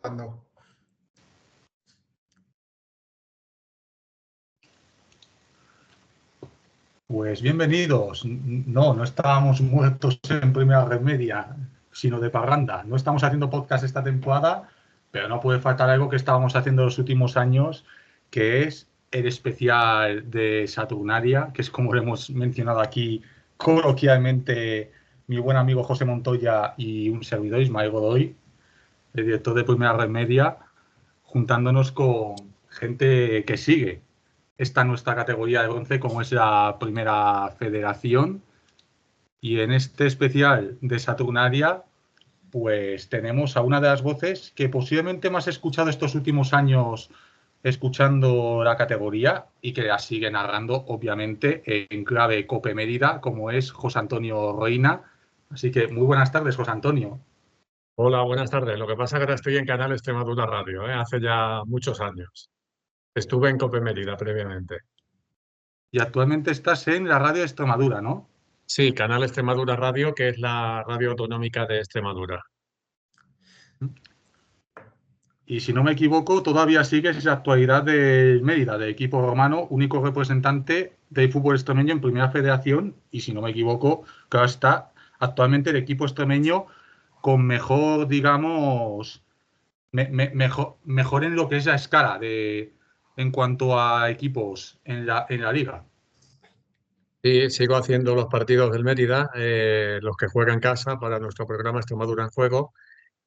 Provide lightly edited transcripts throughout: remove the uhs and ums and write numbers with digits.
No. Pues bienvenidos. No estábamos muertos en Primera Red Media, sino de parranda. No estamos haciendo podcast esta temporada, pero no puede faltar algo que estábamos haciendo los últimos años, que es el especial de Saturnalia, que es como lo hemos mencionado aquí coloquialmente mi buen amigo José Montoya y un servidor, Ismael Godoy, el director de Primera Red Media, juntándonos con gente que sigue esta nuestra categoría de bronce, como es la Primera Federación. Y en este especial de Saturnalia, pues tenemos a una de las voces que posiblemente más he escuchado estos últimos años escuchando la categoría y que la sigue narrando, obviamente, en clave Cope Mérida, como es José Antonio Reina. Así que muy buenas tardes, José Antonio. Hola, buenas tardes. Lo que pasa es que ahora estoy en Canal Extremadura Radio, hace ya muchos años. Estuve en Cope Mérida previamente. Y actualmente estás en la radio de Extremadura, ¿no? Sí, Canal Extremadura Radio, que es la radio autonómica de Extremadura. Y si no me equivoco, todavía sigues la actualidad del Mérida, del equipo romano, único representante del fútbol extremeño en Primera Federación. Y si no me equivoco, claro está actualmente el equipo extremeño con mejor, digamos, mejor en lo que es la escala en cuanto a equipos en la liga. Sí, sigo haciendo los partidos del Mérida, los que juega en casa para nuestro programa Extremadura en Juego.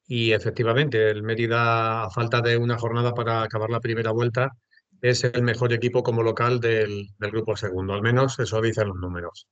Y efectivamente, el Mérida, a falta de una jornada para acabar la primera vuelta, es el mejor equipo como local del grupo segundo. Al menos eso dicen los números.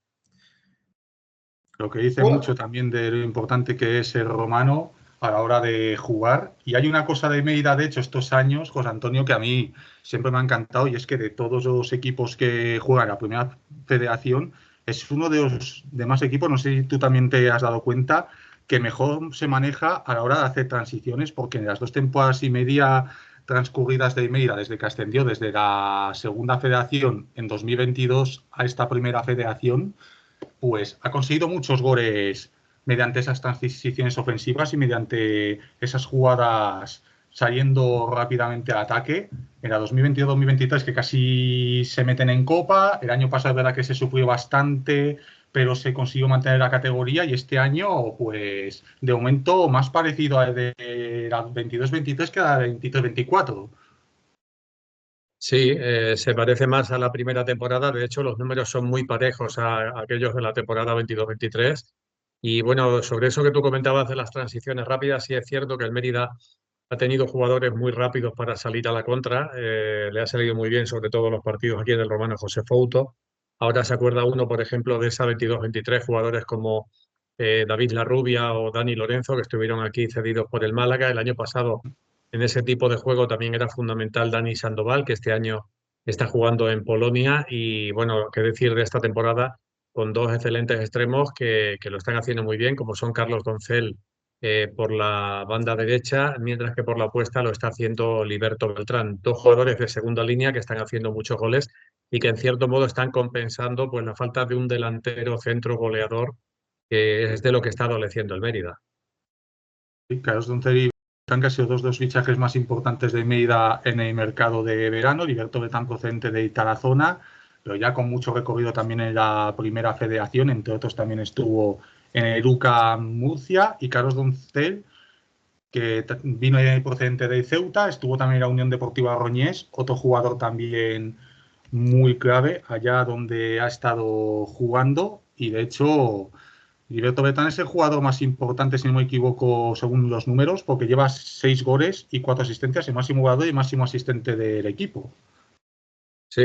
Lo que dice mucho también de lo importante que es el romano a la hora de jugar. Y hay una cosa de Mérida, de hecho, estos años, José Antonio, que a mí siempre me ha encantado, y es que de todos los equipos que juegan la Primera Federación, es uno de los demás equipos, no sé si tú también te has dado cuenta, que mejor se maneja a la hora de hacer transiciones, porque en las 2 temporadas y media transcurridas de Mérida, desde que ascendió desde la Segunda Federación en 2022 a esta Primera Federación, pues ha conseguido muchos goles mediante esas transiciones ofensivas y mediante esas jugadas saliendo rápidamente al ataque. Era 2022-2023 que casi se meten en Copa. El año pasado es verdad que se sufrió bastante, pero se consiguió mantener la categoría. Y este año, pues, de momento, más parecido a de la 22-23 que a la 23-24. Sí, se parece más a la primera temporada. De hecho, los números son muy parejos a aquellos de la temporada 22-23. Y bueno, sobre eso que tú comentabas de las transiciones rápidas, sí es cierto que el Mérida ha tenido jugadores muy rápidos para salir a la contra. Le ha salido muy bien, sobre todo los partidos aquí en el Romano José Fouto. Ahora se acuerda uno, por ejemplo, de esa 22-23, jugadores como David Larrubia o Dani Lorenzo, que estuvieron aquí cedidos por el Málaga. El año pasado en ese tipo de juego también era fundamental Dani Sandoval, que este año está jugando en Polonia. Y bueno, qué decir de esta temporada con dos excelentes extremos que lo están haciendo muy bien, como son Carlos Doncel por la banda derecha, mientras que por la opuesta lo está haciendo Liberto Beltrán. Dos jugadores de segunda línea que están haciendo muchos goles y que en cierto modo están compensando pues la falta de un delantero centro goleador, que es de lo que está adoleciendo el Mérida. Carlos Doncel y Beltrán, que han sido dos de los fichajes más importantes de Mérida en el mercado de verano. Liberto Beltrán procedente de Tarazona, pero ya con mucho recorrido también en la Primera Federación. Entre otros también estuvo en el UCA Murcia. Y Carlos Doncel, que vino procedente de Ceuta, estuvo también en la Unión Deportiva Roñés, otro jugador también muy clave allá donde ha estado jugando. Y de hecho, Liberto Beltrán es el jugador más importante, si no me equivoco, según los números, porque lleva 6 goles y 4 asistencias, el máximo jugador y máximo asistente del equipo. Sí,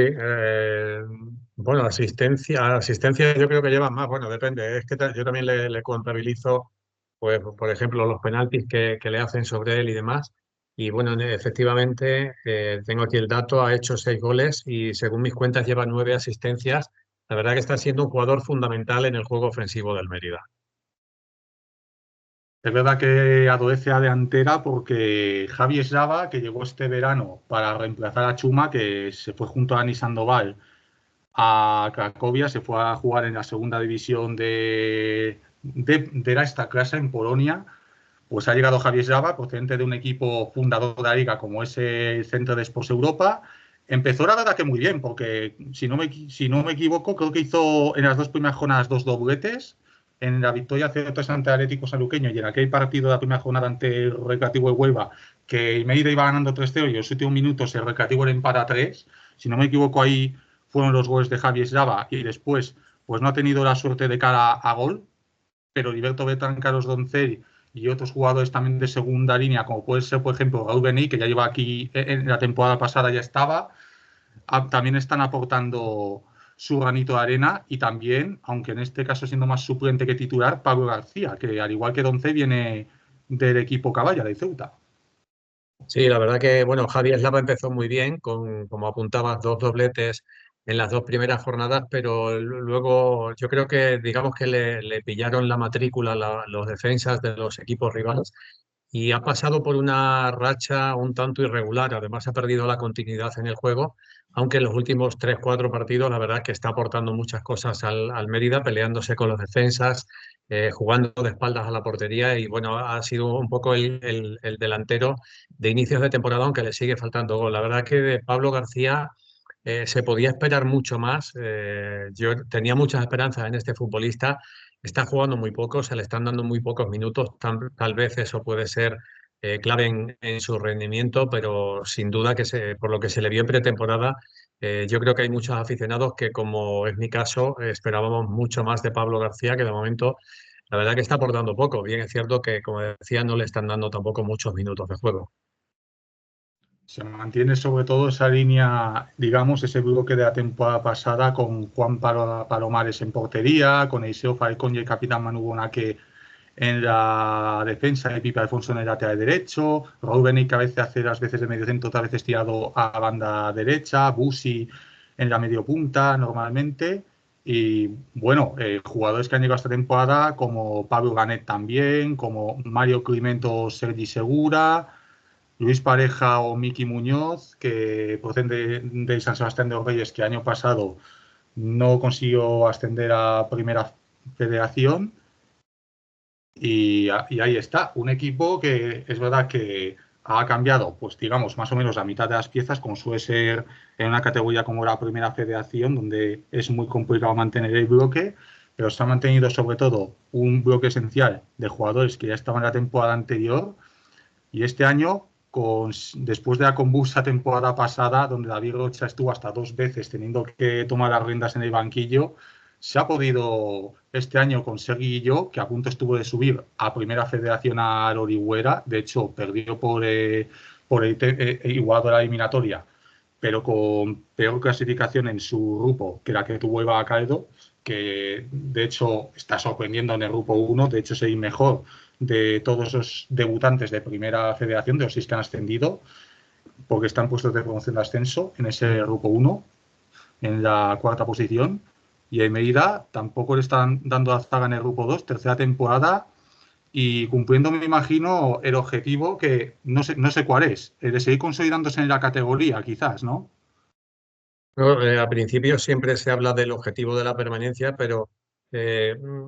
bueno, asistencia yo creo que lleva más, bueno, depende, es que yo también le contabilizo, pues, por ejemplo, los penaltis que le hacen sobre él y demás. Y bueno, efectivamente, tengo aquí el dato, ha hecho 6 goles y según mis cuentas lleva 9 asistencias. La verdad que está siendo un jugador fundamental en el juego ofensivo del Mérida. Es verdad que adolece a delantera porque Javi Eslava, que llegó este verano para reemplazar a Chuma, que se fue junto a Dani Sandoval a Cracovia, se fue a jugar en la segunda división de esta clase en Polonia, pues ha llegado Javier Saba, procedente de un equipo fundador de la liga como es el Centro de Sports Europa. Empezó la verdad que muy bien, porque si no me equivoco, creo que hizo en las dos primeras jornadas 2 dobletes, en la victoria 0-3 ante Atlético Sanluqueño y en aquel partido de la primera jornada ante el Recreativo de Huelva, que el Mérida iba ganando 3-0 y en los últimos minutos el Recreativo le empata a 3. Si no me equivoco, ahí fueron los goles de Javier Saba y después pues no ha tenido la suerte de cara a gol, pero Heriberto Beltrán, Carlos Doncel y otros jugadores también de segunda línea, como puede ser, por ejemplo, Raúl Bení, que ya lleva aquí en la temporada pasada, ya estaba, también están aportando su granito de arena y también, aunque en este caso siendo más suplente que titular, Pablo García, que al igual que Doncel viene del equipo Caballa, de Ceuta. Sí, la verdad que, bueno, Javi Eslava empezó muy bien, con, como apuntabas, 2 dobletes en las 2 primeras jornadas, pero luego yo creo que, digamos que le pillaron la matrícula los defensas de los equipos rivales y ha pasado por una racha un tanto irregular. Además, ha perdido la continuidad en el juego, aunque en los últimos 3, 4 partidos, la verdad es que está aportando muchas cosas al Mérida, peleándose con los defensas, jugando de espaldas a la portería y, bueno, ha sido un poco el delantero de inicios de temporada, aunque le sigue faltando gol. La verdad que de Pablo García se podía esperar mucho más. Yo tenía muchas esperanzas en este futbolista. Está jugando muy poco, se le están dando muy pocos minutos. Tal vez eso puede ser clave en su rendimiento, pero sin duda que por lo que se le vio en pretemporada, yo creo que hay muchos aficionados que, como es mi caso, esperábamos mucho más de Pablo García, que de momento la verdad que está aportando poco. Bien, es cierto que, como decía, no le están dando tampoco muchos minutos de juego. Se mantiene sobre todo esa línea, digamos, ese bloque de la temporada pasada con Juan Palomares en portería, con Eliseo Falcón y el capitán Manu Bonaque en la defensa, y Pipe Alfonso en el lateral derecho, Raúl Benic, que a veces hace las veces de medio centro, otras veces tirado a banda derecha, Busi en la medio punta normalmente. Y bueno, jugadores que han llegado esta temporada como Pablo Ganet también, como Mario Climento o Sergi Segura, Luis Pareja o Miki Muñoz, que proceden de San Sebastián de los Reyes, que año pasado no consiguió ascender a Primera Federación. Y ahí está, un equipo que es verdad que ha cambiado, pues digamos, más o menos la mitad de las piezas, como suele ser en una categoría como la Primera Federación, donde es muy complicado mantener el bloque, pero se ha mantenido sobre todo un bloque esencial de jugadores que ya estaban en la temporada anterior y este año, después de la convulsa temporada pasada, donde David Rocha estuvo hasta 2 veces teniendo que tomar las riendas en el banquillo, se ha podido este año con Sergi y yo, que a punto estuvo de subir a Primera Federación a Orihuela. De hecho, perdió por igualado la eliminatoria, pero con peor clasificación en su grupo que la que tuvo Eva Caldo, que de hecho está sorprendiendo en el grupo 1, de hecho es el mejor de todos los debutantes de Primera Federación, de los 6 que han ascendido, porque están puestos de promoción de ascenso en ese grupo 1, en la cuarta posición. Y en Mérida tampoco le están dando la zaga en el grupo 2, tercera temporada, y cumpliendo, me imagino, el objetivo que no sé cuál es, el de seguir consolidándose en la categoría, quizás, ¿no? No, al principio siempre se habla del objetivo de la permanencia, pero eh, mm,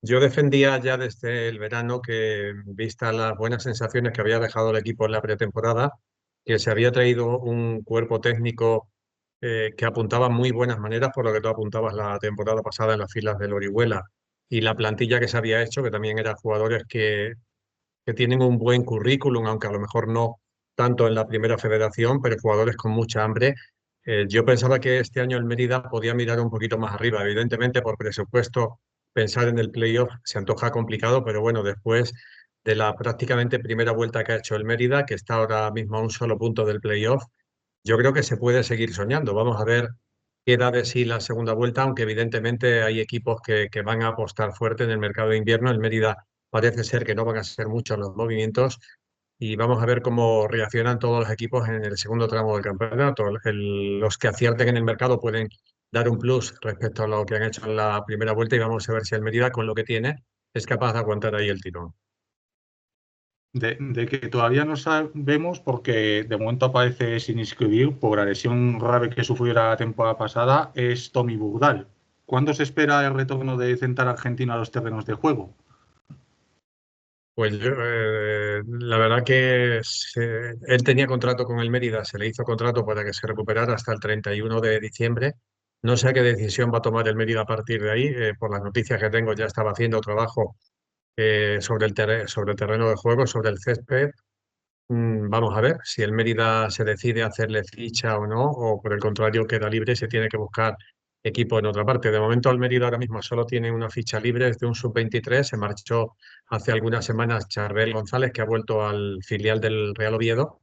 yo defendía ya desde el verano que, vistas las buenas sensaciones que había dejado el equipo en la pretemporada, que se había traído un cuerpo técnico que apuntaba muy buenas maneras, por lo que tú apuntabas la temporada pasada en las filas del Orihuela, y la plantilla que se había hecho, que también eran jugadores que tienen un buen currículum, aunque a lo mejor no tanto en la primera federación, pero jugadores con mucha hambre. Yo pensaba que este año el Mérida podía mirar un poquito más arriba. Evidentemente, por presupuesto, pensar en el playoff se antoja complicado, pero bueno, después de la prácticamente primera vuelta que ha hecho el Mérida, que está ahora mismo a un solo punto del playoff, yo creo que se puede seguir soñando. Vamos a ver qué da de sí la segunda vuelta, aunque evidentemente hay equipos que van a apostar fuerte en el mercado de invierno. El Mérida parece ser que no van a ser muchos los movimientos y vamos a ver cómo reaccionan todos los equipos en el segundo tramo del campeonato. Los que acierten en el mercado pueden dar un plus respecto a lo que han hecho en la primera vuelta y vamos a ver si el Mérida, con lo que tiene, es capaz de aguantar ahí el tirón. De que todavía no sabemos porque de momento aparece sin inscribir por la lesión grave que sufrió la temporada pasada, es Tommy Burdal. ¿Cuándo se espera el retorno de central argentino a los terrenos de juego? Pues la verdad que él tenía contrato con el Mérida, se le hizo contrato para que se recuperara hasta el 31 de diciembre. No sé qué decisión va a tomar el Mérida a partir de ahí. Por las noticias que tengo, ya estaba haciendo trabajo sobre sobre el terreno de juego, sobre el césped. Vamos a ver si el Mérida se decide hacerle ficha o no, o por el contrario queda libre y se tiene que buscar equipo en otra parte. De momento el Mérida ahora mismo solo tiene una ficha libre, es de un sub-23, se marchó hace algunas semanas Charbel González, que ha vuelto al filial del Real Oviedo,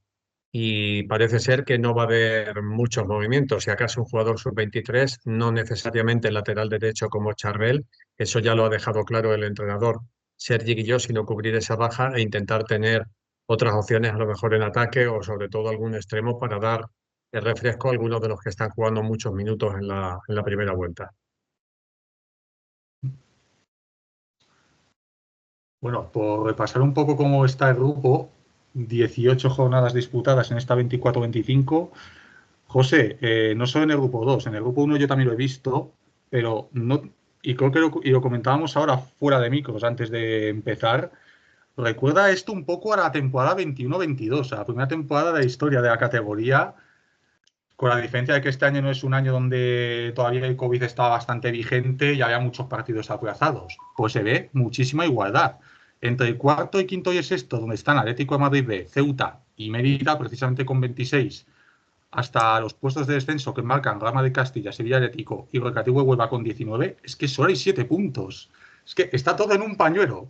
y parece ser que no va a haber muchos movimientos. Si acaso un jugador sub-23, no necesariamente el lateral derecho como Charbel, eso ya lo ha dejado claro el entrenador Sergi Guilló, sino cubrir esa baja e intentar tener otras opciones a lo mejor en ataque o sobre todo algún extremo para dar el refresco a algunos de los que están jugando muchos minutos en en la primera vuelta. Bueno, por repasar un poco cómo está el grupo, 18 jornadas disputadas en esta 24-25. José, no solo en el grupo 2, en el grupo 1 yo también lo he visto, pero no, y creo que y lo comentábamos ahora fuera de micros antes de empezar. Recuerda esto un poco a la temporada 21-22, a la primera temporada de la historia de la categoría, con la diferencia de que este año no es un año donde todavía el COVID estaba bastante vigente y había muchos partidos aplazados. Pues se ve muchísima igualdad. Entre el cuarto y quinto y el sexto, donde están Atlético de Madrid B, Ceuta y Mérida, precisamente con 26, hasta los puestos de descenso que marcan Rama de Castilla, Sevilla Atlético y Recreativo de Huelva con 19, es que solo hay 7 puntos. Es que está todo en un pañuelo.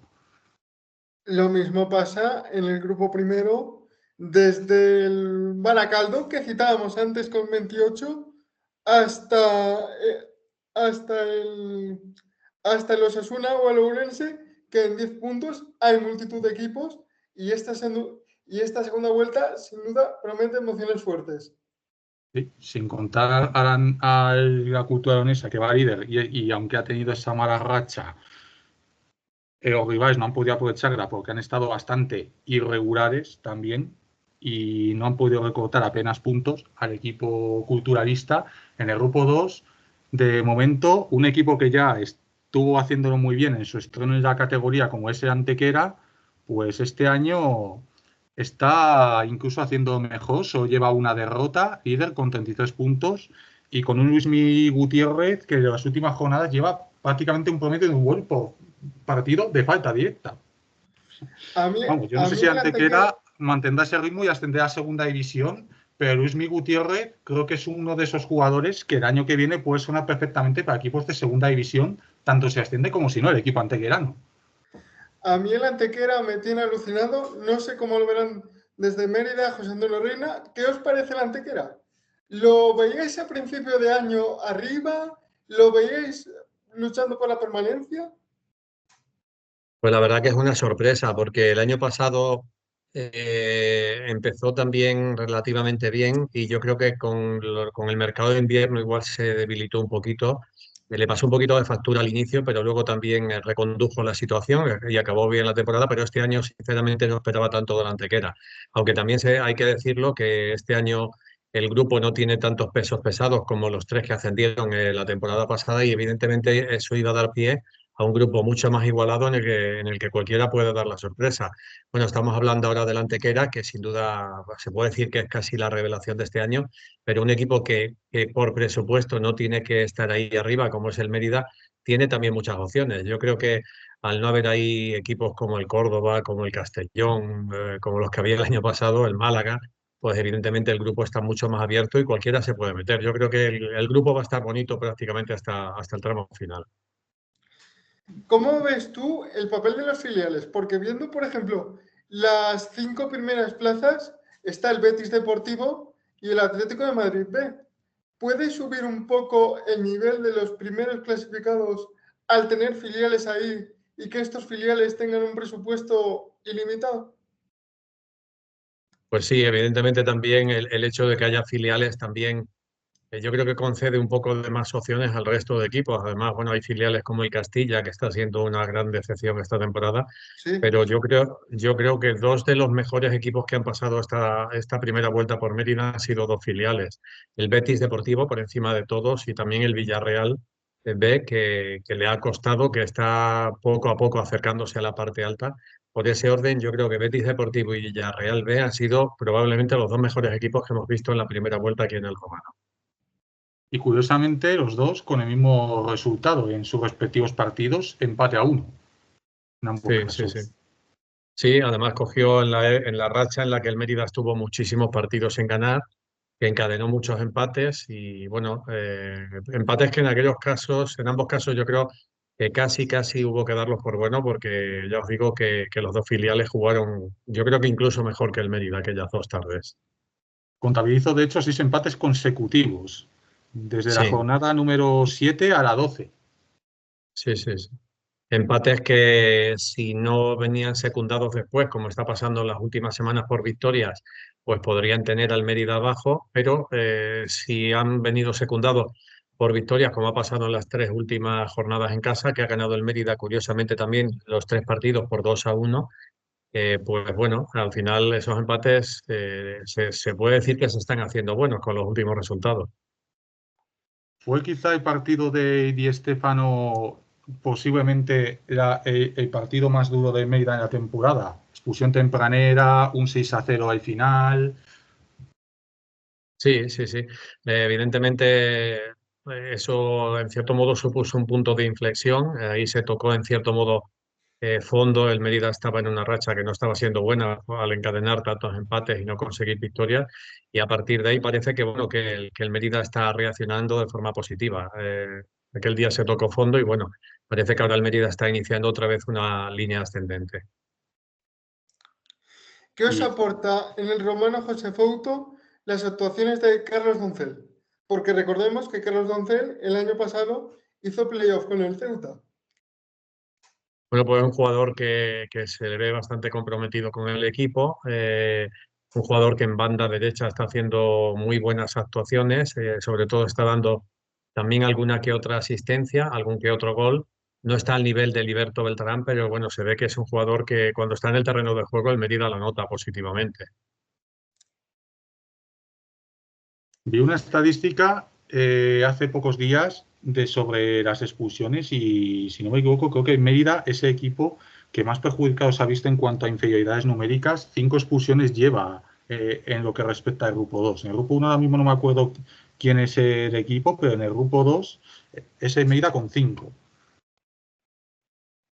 Lo mismo pasa en el grupo primero, desde el Baracaldo, que citábamos antes con 28, hasta, hasta el, hasta el Osasuna o el Ourense, que en 10 puntos hay multitud de equipos y y esta segunda vuelta, sin duda, promete emociones fuertes. Sí, sin contar a la cultura leonesa que va líder y aunque ha tenido esa mala racha, los rivales no han podido aprovecharla porque han estado bastante irregulares también y no han podido recortar apenas puntos al equipo culturalista. En el grupo 2, de momento, un equipo que ya estuvo haciéndolo muy bien en su estreno en la categoría, como es el Antequera, pues este año está incluso haciendo mejor, solo lleva una derrota, líder con 33 puntos y con un Luismi Gutiérrez que de las últimas jornadas lleva prácticamente un promedio de un gol por partido de falta directa. A mí, Vamos, yo no a sé mí si el Antequera, Antequera mantendrá ese ritmo y ascenderá a segunda división, pero Luismi Gutiérrez creo que es uno de esos jugadores que el año que viene puede sonar perfectamente para equipos de segunda división, tanto si asciende como si no, el equipo antequerano. a mí el Antequera me tiene alucinado. No sé cómo lo verán desde Mérida, José Antonio Reina. ¿Qué os parece el Antequera? ¿Lo veíais a principio de año arriba? ¿Lo veíais luchando por la permanencia? Pues la verdad que es una sorpresa, porque el año pasado empezó también relativamente bien y yo creo que con el mercado de invierno igual se debilitó un poquito. Le pasó un poquito de factura al inicio, pero luego también recondujo la situación y acabó bien la temporada, pero este año sinceramente no esperaba tanto de la Antequera. Aunque también hay que decirlo que este año el grupo no tiene tantos pesos pesados como los tres que ascendieron la temporada pasada y evidentemente eso iba a dar pie a un grupo mucho más igualado en el que cualquiera puede dar la sorpresa. Bueno, estamos hablando ahora del Antequera, que sin duda se puede decir que es casi la revelación de este año, pero un equipo que por presupuesto no tiene que estar ahí arriba, como es el Mérida, tiene también muchas opciones. Yo creo que al no haber ahí equipos como el Córdoba, como el Castellón, como los que había el año pasado, el Málaga, pues evidentemente el grupo está mucho más abierto y cualquiera se puede meter. Yo creo que el grupo va a estar bonito prácticamente hasta el tramo final. ¿Cómo ves tú el papel de las filiales? Porque viendo, por ejemplo, las 5 primeras plazas, está el Betis Deportivo y el Atlético de Madrid B. ¿Puede subir un poco el nivel de los primeros clasificados al tener filiales ahí y que estos filiales tengan un presupuesto ilimitado? Pues sí, evidentemente también el hecho de que haya filiales también, yo creo que concede un poco de más opciones al resto de equipos. Además, bueno, hay filiales como el Castilla, que está siendo una gran decepción esta temporada, Sí. pero yo creo que dos de los mejores equipos que han pasado esta primera vuelta por Mérida han sido dos filiales. El Betis Deportivo por encima de todos y también el Villarreal B, que le ha costado, que está poco a poco acercándose a la parte alta por ese orden, yo creo que Betis Deportivo y Villarreal B han sido probablemente los dos mejores equipos que hemos visto en la primera vuelta aquí en el Romano. Y curiosamente, los dos con el mismo resultado en sus respectivos partidos, empate a 1 en ambos Sí, sí, sí. casos. Sí, además cogió en la racha en la que el Mérida estuvo muchísimos partidos sin ganar, que encadenó muchos empates y bueno, empates que en aquellos casos, en ambos casos yo creo que casi hubo que darlos por bueno porque ya os digo que los dos filiales jugaron, yo creo que incluso mejor que el Mérida aquellas dos tardes. Contabilizo, de hecho, 6 empates consecutivos, desde la Sí, jornada número 7 a la 12. sí, sí, sí. Empates que si no venían secundados después, como está pasando en las últimas semanas por victorias, pues podrían tener al Mérida abajo, pero si han venido secundados por victorias, como ha pasado en las tres últimas jornadas en casa, que ha ganado el Mérida, curiosamente también los tres partidos por 2-1, pues bueno, al final esos empates se puede decir que se están haciendo buenos con los últimos resultados. Fue quizá el partido de Di Stéfano posiblemente el partido más duro de Mérida en la temporada. Expulsión tempranera, un 6-0 al final. Sí, sí, sí. Evidentemente, eso en cierto modo supuso un punto de inflexión. Ahí se tocó en cierto modo fondo. El Mérida estaba en una racha que no estaba siendo buena al encadenar tantos empates y no conseguir victorias. Y a partir de ahí parece que, bueno, que el Mérida está reaccionando de forma positiva. Aquel día se tocó fondo y bueno, parece que ahora el Mérida está iniciando otra vez una línea ascendente. ¿Qué os Y aporta en el romano José Fouto las actuaciones de Carlos Doncel? Porque recordemos que Carlos Doncel el año pasado hizo playoff con el Ceuta. Bueno, pues es un jugador que se le ve bastante comprometido con el equipo, un jugador que en banda derecha está haciendo muy buenas actuaciones, sobre todo está dando también alguna que otra asistencia, algún que otro gol. No está al nivel de Liberto Beltrán, pero bueno, se ve que es un jugador que cuando está en el terreno de juego el Mérida lo nota positivamente. vi una estadística hace pocos días sobre las expulsiones y, si no me equivoco, creo que Mérida es el equipo que más perjudicados ha visto en cuanto a inferioridades numéricas. 5 expulsiones lleva en lo que respecta al grupo 2. En el grupo 1 ahora mismo no me acuerdo quién es el equipo, pero en el grupo 2 es el Mérida con 5.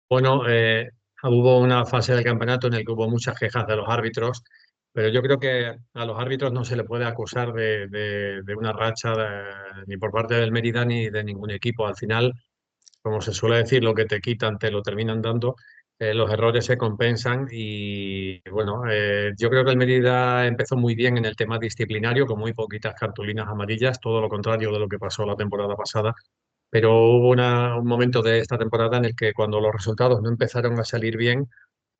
Bueno, hubo una fase del campeonato en el que hubo muchas quejas de los árbitros, pero yo creo que a los árbitros no se le puede acusar de una racha ni por parte del Mérida ni de ningún equipo. Al final, como se suele decir, lo que te quitan te lo terminan dando. Los errores se compensan y bueno, yo creo que el Mérida empezó muy bien en el tema disciplinario, con muy poquitas cartulinas amarillas, todo lo contrario de lo que pasó la temporada pasada, pero hubo un momento de esta temporada en el que cuando los resultados no empezaron a salir bien,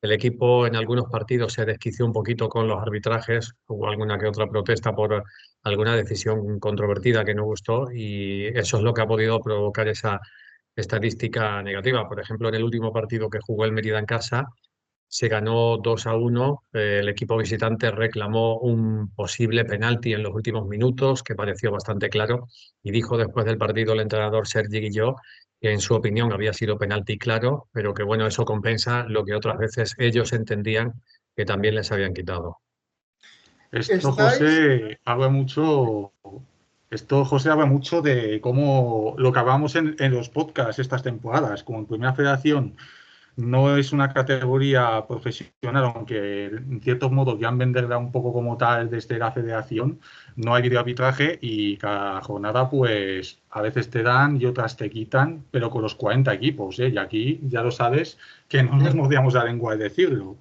el equipo en algunos partidos se desquició un poquito con los arbitrajes, hubo alguna que otra protesta por alguna decisión controvertida que no gustó y eso es lo que ha podido provocar esa estadística negativa. Por ejemplo, en el último partido que jugó el Mérida en casa, se ganó 2-1. El equipo visitante reclamó un posible penalti en los últimos minutos, que pareció bastante claro, y dijo después del partido el entrenador Sergi Guilló que en su opinión había sido penalti claro, pero que bueno, eso compensa lo que otras veces ellos entendían que también les habían quitado. Esto, ¿Estáis José, habla mucho de cómo lo que hablamos en los podcasts estas temporadas, como en Primera Federación no es una categoría profesional, aunque en ciertos modos ya han venderla un poco como tal desde la federación, no hay videoarbitraje y cada jornada pues a veces te dan y otras te quitan, pero con los 40 equipos, ¿eh? Y aquí ya lo sabes que no nos cierto? mordíamos la lengua de decirlo.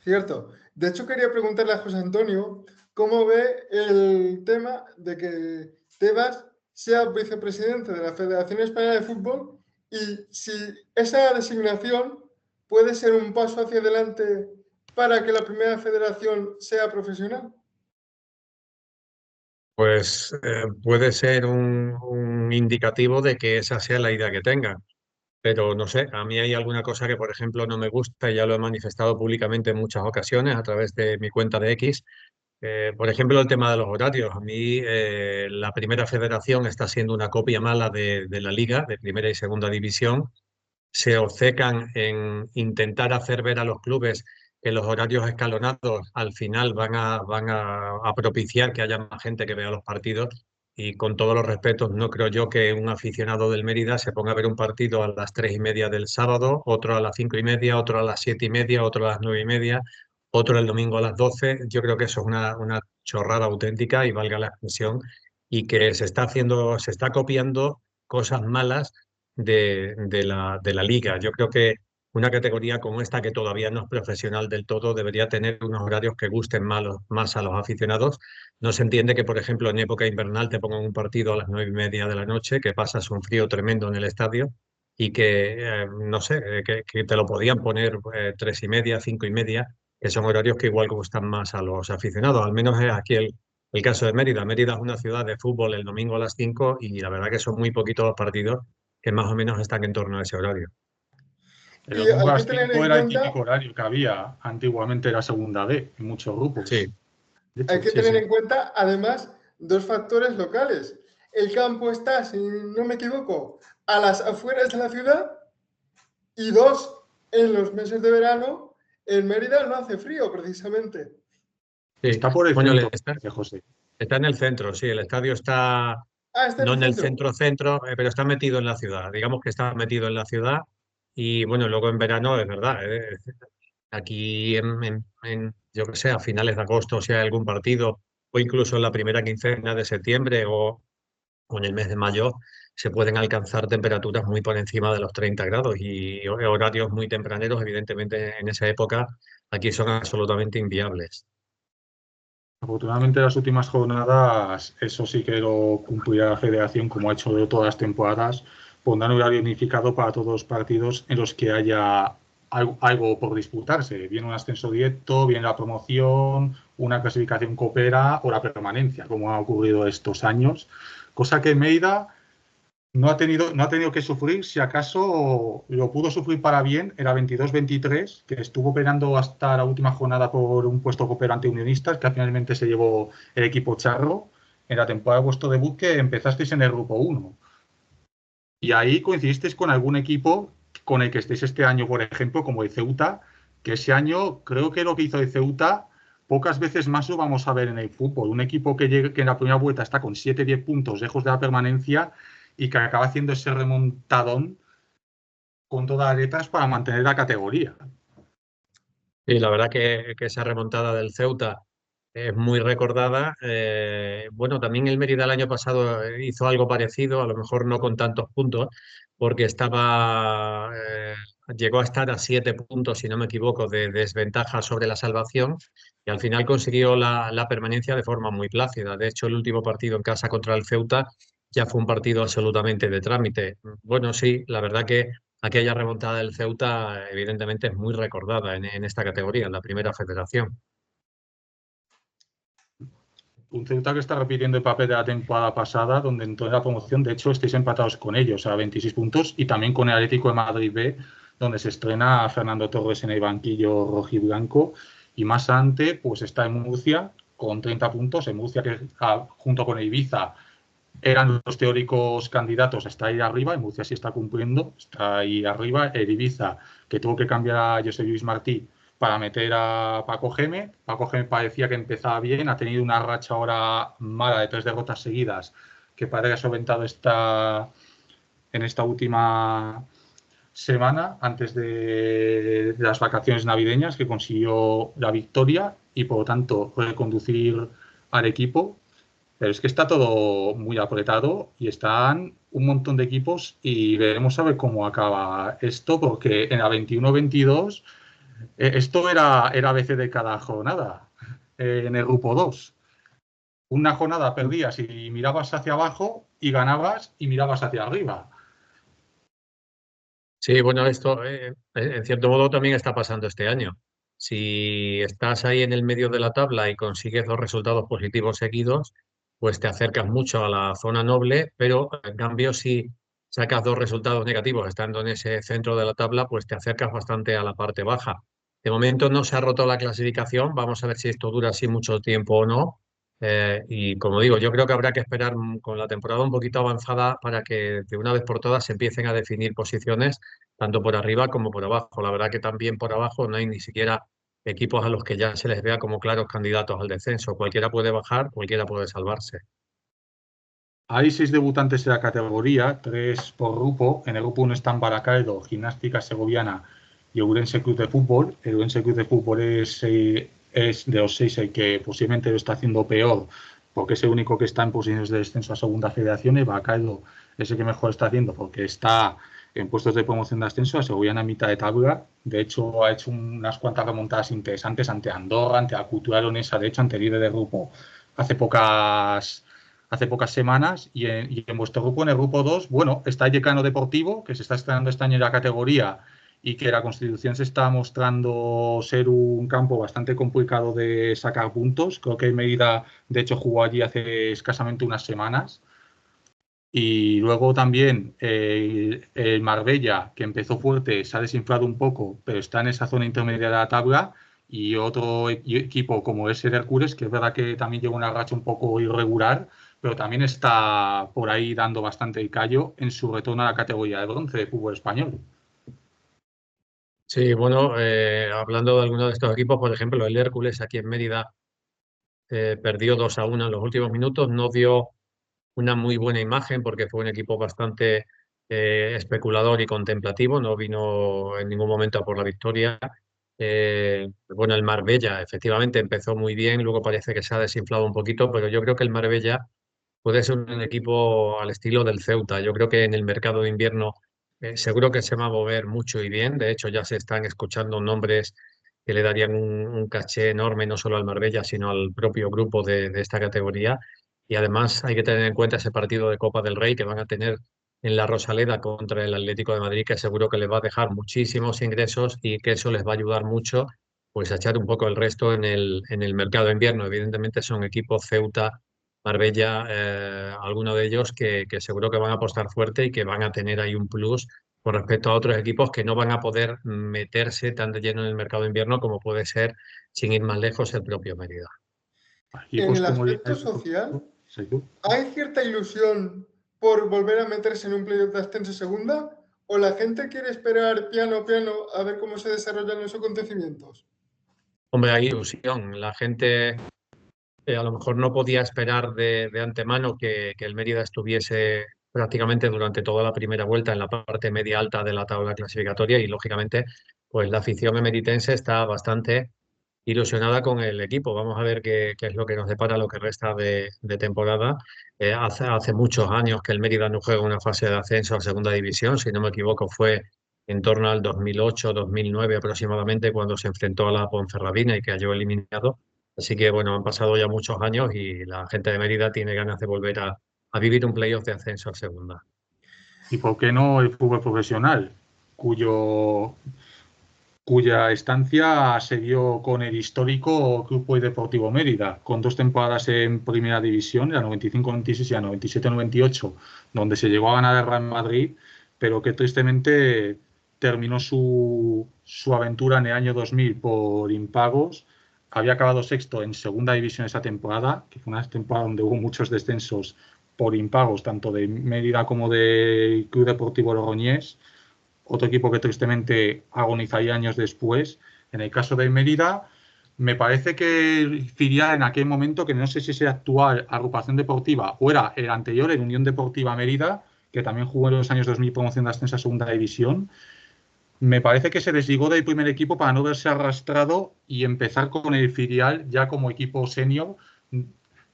Cierto. De hecho, quería preguntarle a José Antonio cómo ve el tema de que Tebas sea vicepresidente de la Federación Española de Fútbol y si esa designación puede ser un paso hacia adelante para que la primera federación sea profesional. Pues puede ser un indicativo de que esa sea la idea que tengan. Pero no sé, a mí hay alguna cosa que, por ejemplo, no me gusta y ya lo he manifestado públicamente en muchas ocasiones a través de mi cuenta de X. Por ejemplo, el tema de los horarios. A mí la primera federación está siendo una copia mala de la liga, de primera y segunda división. se obcecan en intentar hacer ver a los clubes que los horarios escalonados al final van a propiciar que haya más gente que vea los partidos. Y con todos los respetos, no creo yo que un aficionado del Mérida se ponga a ver un partido a las 3:30 del sábado, otro a las 5:30, otro a las 7:30, otro a las 9:30, otro el domingo a las 12. Yo creo que eso es una chorrada auténtica, y valga la expresión, y que se está copiando cosas malas de la liga. Yo creo que una categoría como esta, que todavía no es profesional del todo, debería tener unos horarios que gusten más a los aficionados. No se entiende que, por ejemplo, en época invernal te pongan un partido a las 9:30 de la noche, que pasas un frío tremendo en el estadio, y que, no sé, que te lo podían poner 3:30, 5:30, que son horarios que igual gustan más a los aficionados. Al menos es aquí el caso de Mérida. Mérida es una ciudad de fútbol el domingo a las 5, y la verdad que son muy poquitos los partidos que más o menos están en torno a ese horario. El Y domingo hay a que las tener 5 en era el típico cuenta, horario que había antiguamente, era segunda B en muchos grupos. Sí, De hay hecho, que sí, tener sí. en cuenta además dos factores locales. El campo está, si no me equivoco, a las afueras de la ciudad, y dos, en los meses de verano, en Mérida no hace frío precisamente. Sí. está por el Bueno, centro, José. está en el centro, sí, el estadio está Ah, está en no el en el centro. centro, pero está metido en la ciudad. Digamos que está metido en la ciudad. Y bueno, luego en verano, es verdad, aquí yo que sé, a finales de agosto, si hay algún partido, o incluso en la primera quincena de septiembre, o en el mes de mayo, se pueden alcanzar temperaturas muy por encima de los 30 grados, y horarios muy tempraneros, evidentemente, en esa época aquí son absolutamente inviables. Afortunadamente, las últimas jornadas, eso sí que lo cumplirá la federación, como ha hecho de todas las temporadas, pondrán horario unificado para todos los partidos en los que haya algo por disputarse. Bien un ascenso directo, bien la promoción, una clasificación coopera o la permanencia, como ha ocurrido estos años. Cosa que Mérida no ha tenido que sufrir. Si acaso lo pudo sufrir para bien, era 22-23, que estuvo peleando hasta la última jornada por un puesto copero ante Unionistas, que finalmente se llevó el equipo charro en la temporada de vuestro debut, que empezasteis en el grupo 1. Y ahí coincidisteis con algún equipo con el que estéis este año, por ejemplo, como el Ceuta, que ese año creo que lo que hizo el Ceuta pocas veces más lo vamos a ver en el fútbol. Un equipo que en la primera vuelta está con 7-10 puntos lejos de la permanencia y que acaba haciendo ese remontadón con todas las letras para mantener la categoría. Y la verdad que esa remontada del Ceuta es muy recordada. Bueno, también el Mérida el año pasado hizo algo parecido, a lo mejor no con tantos puntos, porque llegó a estar a 7 puntos, si no me equivoco, de desventaja sobre la salvación, y al final consiguió la permanencia de forma muy plácida. De hecho, el último partido en casa contra el Ceuta ya fue un partido absolutamente de trámite. Bueno, sí, la verdad que aquella remontada del Ceuta, evidentemente, es muy recordada en esta categoría, en la primera federación. Un Ceuta que está repitiendo el papel de la temporada pasada, donde en toda la promoción, de hecho, estáis empatados con ellos a 26 puntos, y también con el Atlético de Madrid B, donde se estrena a Fernando Torres en el banquillo rojiblanco. Y más antes, pues está en Murcia con 30 puntos. En Murcia, que junto con Ibiza eran los teóricos candidatos a estar ahí arriba. En Murcia sí está cumpliendo, está ahí arriba. El Ibiza, que tuvo que cambiar a José Luis Martí para meter a Paco Gémez. Paco Gémez parecía que empezaba bien, ha tenido una racha ahora mala de 3 derrotas seguidas, que parece que ha solventado en esta última semana, antes de las vacaciones navideñas, que consiguió la victoria y por lo tanto reconducir al equipo. Pero es que está todo muy apretado y están un montón de equipos, y veremos a ver cómo acaba esto, porque en la 21-22 esto era ABC de cada jornada. En el grupo 2, una jornada perdías y mirabas hacia abajo, y ganabas y mirabas hacia arriba. Sí, bueno, esto en cierto modo también está pasando este año. Si estás ahí en el medio de la tabla y consigues dos resultados positivos seguidos, pues te acercas mucho a la zona noble, pero en cambio si sacas dos resultados negativos estando en ese centro de la tabla, pues te acercas bastante a la parte baja. De momento no se ha roto la clasificación, vamos a ver si esto dura así mucho tiempo o no, Y como digo, yo creo que habrá que esperar con la temporada un poquito avanzada para que de una vez por todas se empiecen a definir posiciones, tanto por arriba como por abajo. La verdad que también por abajo no hay ni siquiera equipos a los que ya se les vea como claros candidatos al descenso. Cualquiera puede bajar, cualquiera puede salvarse. Hay 6 debutantes en la categoría, 3 por grupo. En el grupo 1 están Baracaldo, Gimnástica Segoviana y Ourense Club de Fútbol. El Ourense Club de Fútbol es de los 6 el que posiblemente lo está haciendo peor, porque es el único que está en posiciones de descenso a Segunda Federación. Y Baracaldo es el que mejor está haciendo, porque está en puestos de promoción de ascenso. A Segoviana a mitad de tabla. De hecho, ha hecho unas cuantas remontadas interesantes ante Andorra, ante la Cultura Leonesa, de hecho, ante líder de grupo hace pocas semanas. Y en vuestro grupo, en el grupo 2, bueno, está Yecano Deportivo, que se está estrenando este año en la categoría y que la Constitución se está mostrando ser un campo bastante complicado de sacar puntos. Creo que Mérida, de hecho, jugó allí hace escasamente unas semanas. Y luego también el Marbella, que empezó fuerte, se ha desinflado un poco, pero está en esa zona intermedia de la tabla. Y otro equipo como es el Hércules, que es verdad que también lleva una racha un poco irregular, pero también está por ahí dando bastante el callo en su retorno a la categoría de bronce de fútbol español. Sí, bueno, hablando de alguno de estos equipos, por ejemplo, el Hércules aquí en Mérida perdió 2-1 en los últimos minutos, no dio una muy buena imagen porque fue un equipo bastante especulador y contemplativo, no vino en ningún momento a por la victoria. Bueno, el Marbella efectivamente empezó muy bien, luego parece que se ha desinflado un poquito, pero yo creo que el Marbella puede ser un equipo al estilo del Ceuta. Yo creo que en el mercado de invierno seguro que se va a mover mucho y bien. De hecho, ya se están escuchando nombres que le darían un caché enorme no solo al Marbella, sino al propio grupo de esta categoría. Y además hay que tener en cuenta ese partido de Copa del Rey que van a tener en la Rosaleda contra el Atlético de Madrid, que seguro que les va a dejar muchísimos ingresos y que eso les va a ayudar mucho pues a echar un poco el resto en el mercado de invierno. Evidentemente son equipos Ceuta, Marbella, alguno de ellos que seguro que van a apostar fuerte y que van a tener ahí un plus con respecto a otros equipos que no van a poder meterse tan de lleno en el mercado de invierno como puede ser, sin ir más lejos, el propio Mérida. En Equipos el como aspecto social, Sí, tú. ¿hay cierta ilusión por volver a meterse en un playoff de ascenso segunda? ¿O la gente quiere esperar piano a piano a ver cómo se desarrollan los acontecimientos? Hombre, hay ilusión. La gente a lo mejor no podía esperar de antemano que el Mérida estuviese prácticamente durante toda la primera vuelta en la parte media alta de la tabla clasificatoria y lógicamente pues la afición emeritense está bastante ilusionada con el equipo. Vamos a ver qué es lo que nos depara lo que resta de temporada. Hace muchos años que el Mérida no juega una fase de ascenso a segunda división, si no me equivoco fue en torno al 2008-2009 aproximadamente cuando se enfrentó a la Ponferradina y cayó eliminado. Así que bueno, han pasado ya muchos años y la gente de Mérida tiene ganas de volver a vivir un playoff de ascenso a segunda. ¿Y por qué no el fútbol profesional, cuya estancia se dio con el histórico Club Polideportivo Mérida, con 2 temporadas en Primera División, la 95-96 y la 97-98, donde se llegó a ganar el Real Madrid, pero que tristemente terminó su aventura en el año 2000 por impagos. Había acabado sexto en Segunda División esa temporada, que fue una temporada donde hubo muchos descensos por impagos, tanto de Mérida como del Club Deportivo Logroñés, otro equipo que tristemente agonizaría años después. En el caso de Mérida, me parece que el filial en aquel momento, que no sé si es la actual agrupación deportiva o era el anterior, el Unión Deportiva Mérida, que también jugó en los años 2000 promoción de ascenso a segunda división, me parece que se desligó del primer equipo para no verse arrastrado y empezar con el filial ya como equipo senior,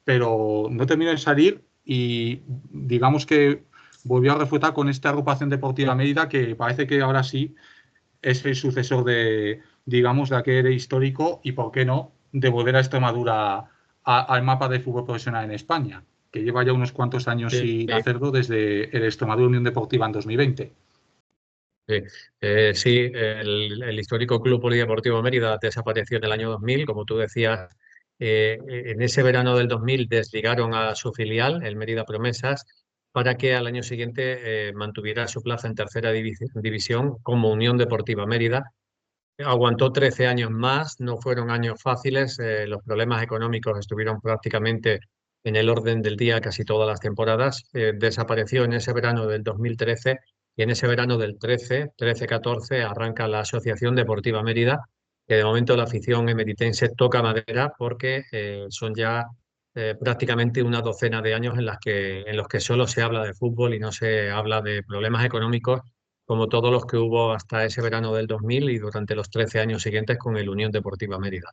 pero no terminó de salir y digamos que volvió a refutar con esta agrupación deportiva Mérida que parece que ahora sí es el sucesor de, digamos, de aquel histórico y, por qué no, de volver a Extremadura al mapa de fútbol profesional en España, que lleva ya unos cuantos años Sí, sin hacerlo desde el Extremadura Unión Deportiva en 2020. sí, sí, el histórico Club Polideportivo Mérida desapareció en el año 2000, como tú decías. En ese verano del 2000 desligaron a su filial, el Mérida Promesas, para que al año siguiente mantuviera su plaza en tercera división como Unión Deportiva Mérida. aguantó 13 años más, no fueron años fáciles, los problemas económicos estuvieron prácticamente en el orden del día casi todas las temporadas, desapareció en ese verano del 2013 y en ese verano del 13-14 arranca la Asociación Deportiva Mérida, que de momento la afición emeritense toca madera porque son ya prácticamente una docena de años en los que solo se habla de fútbol y no se habla de problemas económicos como todos los que hubo hasta ese verano del 2000 y durante los 13 años siguientes con el Unión Deportiva Mérida.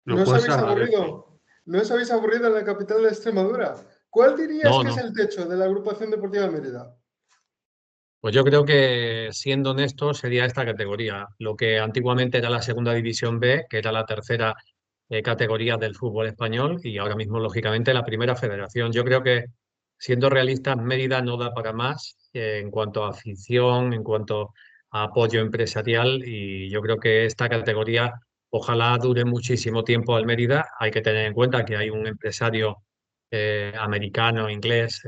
Lo ¿No os cual se habéis agradece. aburrido? ¿No os habéis aburrido en la capital de Extremadura? ¿Cuál dirías No, que es no. el techo de la agrupación deportiva Mérida? Pues yo creo que, siendo honesto, sería esta categoría. Lo que antiguamente era la Segunda División B, que era la tercera categoría del fútbol español, y ahora mismo, lógicamente, la Primera Federación. Yo creo que, siendo realistas, Mérida no da para más en cuanto a afición, en cuanto a apoyo empresarial, y yo creo que esta categoría ojalá dure muchísimo tiempo al Mérida. Hay que tener en cuenta que hay un empresario americano, inglés,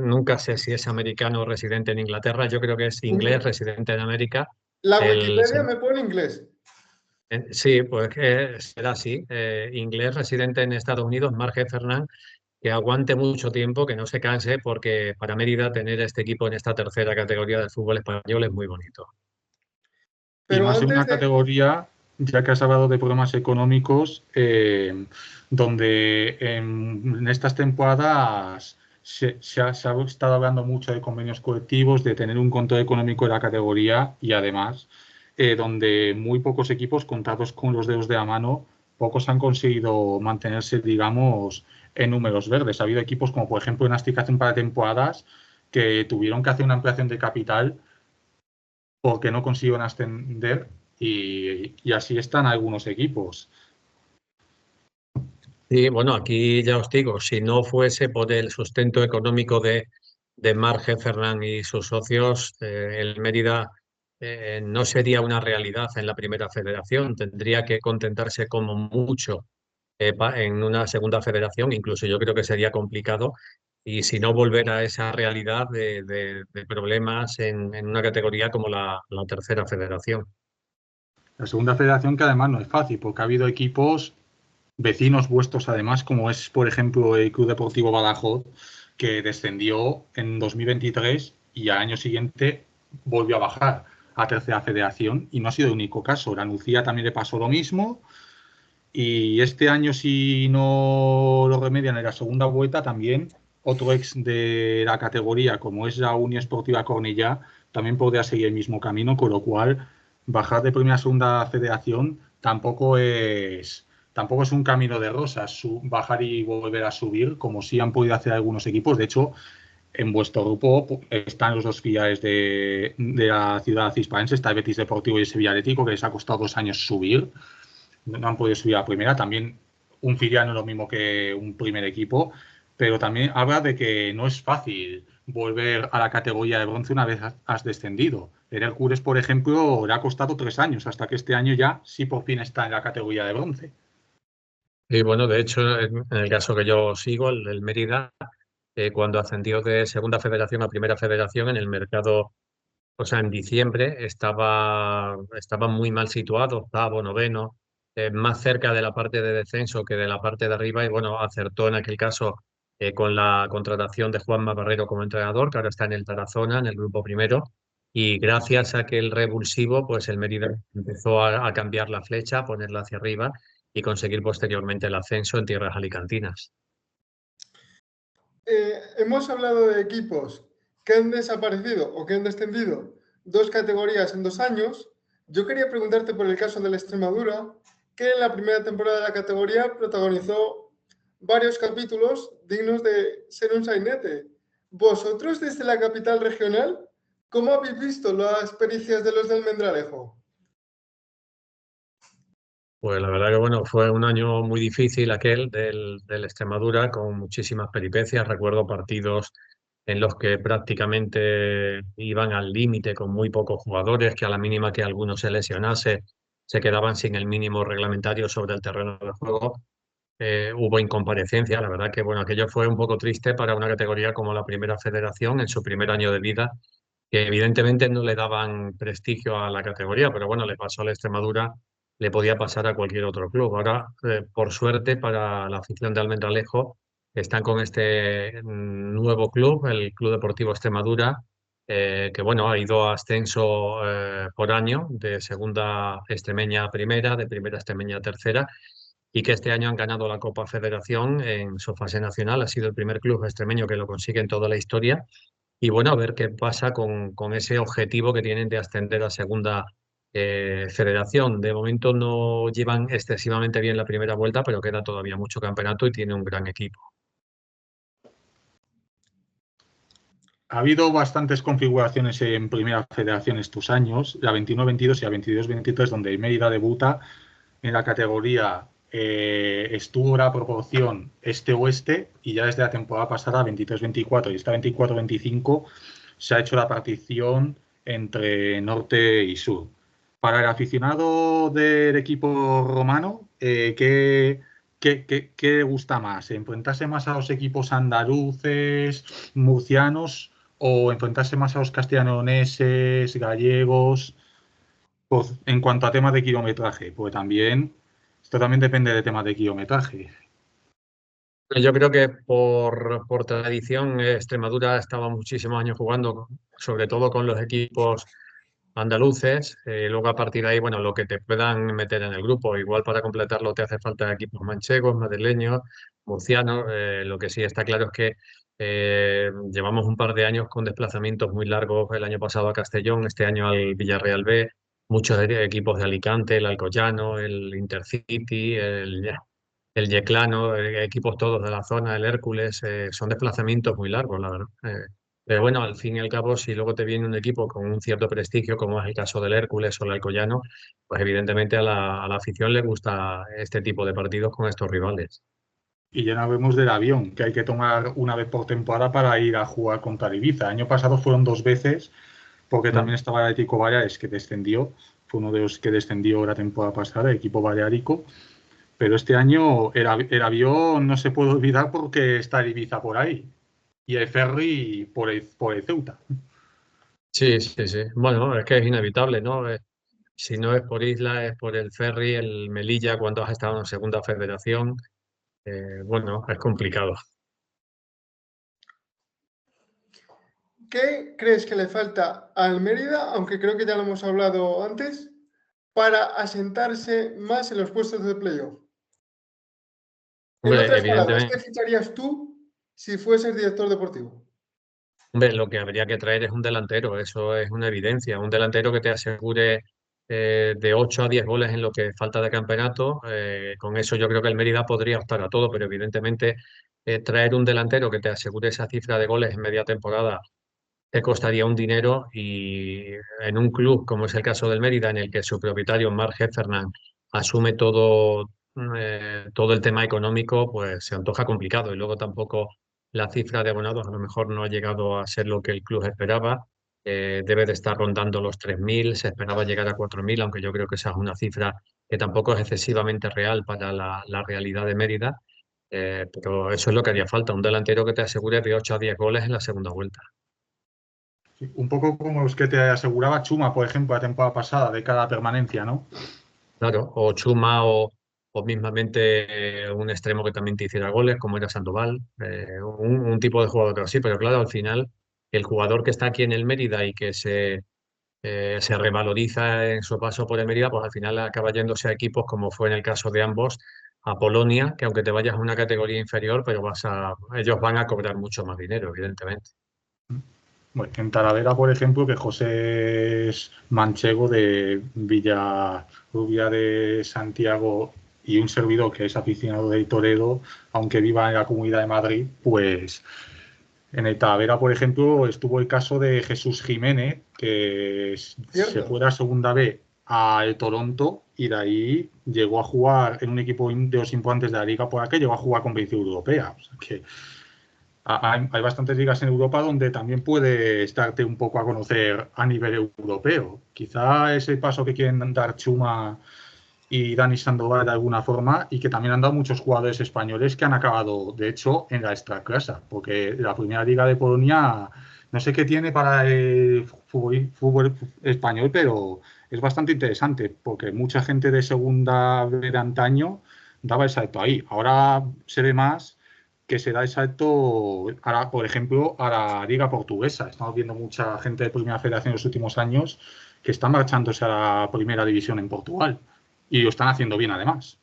nunca sé si es americano o residente en Inglaterra, yo creo que es inglés En residente en América. la El, Wikipedia me pone inglés. sí, pues será así, inglés residente en Estados Unidos, Mark Heffernan, que aguante mucho tiempo, que no se canse, porque para Mérida tener este equipo en esta tercera categoría del fútbol español es muy bonito. Y Pero más en antes una de... categoría, ya que has hablado de problemas económicos, donde en estas temporadas se ha estado hablando mucho de convenios colectivos, de tener un control económico de la categoría y además donde muy pocos equipos, contados con los dedos de la mano, pocos han conseguido mantenerse, digamos, en números verdes. Ha habido equipos como, por ejemplo, en Nastic hace un par de temporadas que tuvieron que hacer una ampliación de capital porque no consiguen ascender y así están algunos equipos. Y bueno, aquí ya os digo, si no fuese por el sustento económico de Mark Heffernan y sus socios, el Mérida no sería una realidad en la Primera Federación. Tendría que contentarse como mucho en una segunda federación, incluso yo creo que sería complicado, y si no volver a esa realidad de problemas en una categoría como la tercera federación. La segunda federación que además no es fácil porque ha habido equipos vecinos vuestros además, como es por ejemplo el Club Deportivo Badajoz, que descendió en 2023 y al año siguiente volvió a bajar a tercera federación y no ha sido el único caso. La Nucía también le pasó lo mismo. Y este año, si no lo remedian en la segunda vuelta, también otro ex de la categoría, como es la Unión Esportiva Cornellá, también podría seguir el mismo camino, con lo cual bajar de primera a segunda federación tampoco es un camino de rosas, bajar y volver a subir, como sí han podido hacer algunos equipos. De hecho, en vuestro grupo están los dos filiales de la ciudad hispalense, está el Betis Deportivo y el Sevilla Atlético, que les ha costado 2 años subir, no han podido subir a primera. También un filial no es lo mismo que un primer equipo, pero también habla de que no es fácil volver a la categoría de bronce una vez has descendido. El Hércules, por ejemplo, le ha costado 3 años hasta que este año ya sí por fin está en la categoría de bronce. Y bueno, de hecho, en el caso que yo sigo, el Mérida, cuando ascendió de segunda federación a primera federación, en el mercado, o sea, en diciembre, estaba muy mal situado, octavo, noveno, más cerca de la parte de descenso que de la parte de arriba, y bueno, acertó en aquel caso con la contratación de Juanma Barrero como entrenador, que ahora está en el Tarazona, en el grupo primero, y gracias a aquel revulsivo, pues el Mérida empezó a cambiar la flecha, a ponerla hacia arriba y conseguir posteriormente el ascenso en tierras alicantinas. Hemos hablado de equipos que han desaparecido o que han descendido 2 categorías en 2 años. Yo quería preguntarte por el caso de la Extremadura, que en la primera temporada de la categoría protagonizó varios capítulos dignos de ser un sainete. Vosotros desde la capital regional, ¿cómo habéis visto las pericias de los del Almendralejo? Pues la verdad que bueno, fue un año muy difícil aquel del Extremadura, con muchísimas peripecias. Recuerdo partidos en los que prácticamente iban al límite con muy pocos jugadores, que a la mínima que alguno se lesionase, se quedaban sin el mínimo reglamentario sobre el terreno de juego. Hubo incomparecencia, la verdad que bueno, aquello fue un poco triste para una categoría como la Primera Federación en su primer año de vida, que evidentemente no le daban prestigio a la categoría, pero bueno, le pasó a la Extremadura, le podía pasar a cualquier otro club. Ahora, por suerte para la afición de Almendralejo, están con este nuevo club, el Club Deportivo Extremadura, que bueno, ha ido a ascenso por año, de segunda extremeña a primera, de primera extremeña a tercera, y que este año han ganado la Copa Federación en su fase nacional. Ha sido el primer club extremeño que lo consigue en toda la historia. Y bueno, a ver qué pasa con ese objetivo que tienen de ascender a segunda federación. De momento no llevan excesivamente bien la primera vuelta, pero queda todavía mucho campeonato y tiene un gran equipo. Ha habido bastantes configuraciones en Primera Federación estos años, la 21-22 y la 22-23, donde Mérida debuta en la categoría. Estuvo la proporción este-oeste y ya desde la temporada pasada, 23-24 y esta 24-25, se ha hecho la partición entre norte y sur. Para el aficionado del equipo romano, ¿qué le gusta más? ¿Enfrentarse más a los equipos andaluces, murcianos o enfrentarse más a los castellanoneses, gallegos? Pues, en cuanto a temas de kilometraje, pues también, esto también depende de temas de kilometraje. Yo creo que por tradición Extremadura estaba muchísimos años jugando, sobre todo con los equipos andaluces. Luego a partir de ahí, bueno, lo que te puedan meter en el grupo. Igual para completarlo te hace falta equipos manchegos, madrileños, murcianos. Lo que sí está claro es que llevamos un par de años con desplazamientos muy largos. El año pasado a Castellón, este año al Villarreal B, muchos equipos de Alicante, el Alcoyano, el Intercity, el Yeclano, equipos todos de la zona, el Hércules. Son desplazamientos muy largos, la verdad. Pero bueno, al fin y al cabo, si luego te viene un equipo con un cierto prestigio, como es el caso del Hércules o el Alcoyano, pues evidentemente a la afición le gusta este tipo de partidos con estos rivales. Y ya no hablemos del avión, que hay que tomar una vez por temporada para ir a jugar contra el Ibiza. El año pasado fueron 2 veces, porque también estaba el Atlético Baleares, que descendió, fue uno de los que descendió la temporada pasada, el equipo baleárico. Pero este año el avión no se puede olvidar porque está el Ibiza por ahí y el ferry por el Ceuta. Sí, sí, sí. Bueno, es que es inevitable, ¿no? Si no es por isla, es por el ferry, el Melilla, cuando has estado en segunda federación. Bueno, es complicado. ¿Qué crees que le falta al Mérida, aunque creo que ya lo hemos hablado antes, para asentarse más en los puestos de playoff? En Hombre, otras palabras, ¿qué evidentemente, ficharías tú si fueses director deportivo? hombre, lo que habría que traer es un delantero, eso es una evidencia. Un delantero que te asegure de 8 a 10 goles en lo que falta de campeonato. Con eso yo creo que el Mérida podría optar a todo, pero evidentemente traer un delantero que te asegure esa cifra de goles en media temporada te costaría un dinero, y en un club como es el caso del Mérida, en el que su propietario, Mark Heffernan, asume todo el tema económico, pues se antoja complicado. Y luego tampoco la cifra de abonados a lo mejor no ha llegado a ser lo que el club esperaba. Debe de estar rondando los 3.000, se esperaba llegar a 4.000, aunque yo creo que esa es una cifra que tampoco es excesivamente real para la realidad de Mérida. Pero eso es lo que haría falta, un delantero que te asegure de 8 a 10 goles en la segunda vuelta. Sí, un poco como los que te aseguraba Chuma, por ejemplo, la temporada pasada, de cada permanencia, ¿no? Claro, o Chuma o mismamente un extremo que también te hiciera goles, como era Sandoval, un tipo de jugador así, pero claro, al final el jugador que está aquí en el Mérida y que se revaloriza en su paso por el Mérida, pues al final acaba yéndose a equipos como fue en el caso de ambos, a Polonia, que aunque te vayas a una categoría inferior, pero ellos van a cobrar mucho más dinero, evidentemente. Bueno, en Talavera, por ejemplo, que José es manchego de Villarrubia de Santiago y un servidor que es aficionado de Toledo, aunque viva en la Comunidad de Madrid, pues en el Talavera, por ejemplo, estuvo el caso de Jesús Jiménez, que se fue ¿Cierto? de la segunda B al Toronto y de ahí llegó a jugar en un equipo de los importantes de la liga por aquello, llegó a jugar competición europea. O sea que hay bastantes ligas en Europa donde también puedes darte un poco a conocer a nivel europeo. Quizá ese paso que quieren dar Chuma y Dani Sandoval de alguna forma, y que también han dado muchos jugadores españoles que han acabado, de hecho, en la Ekstraklasa, porque la primera liga de Polonia no sé qué tiene para el fútbol español, pero es bastante interesante, porque mucha gente de segunda B de antaño daba el salto ahí. Ahora se ve más que se da el salto, ahora, por ejemplo, a la liga portuguesa. Estamos viendo mucha gente de primera federación en los últimos años que está marchándose a la primera división en Portugal. Y lo están haciendo bien, además.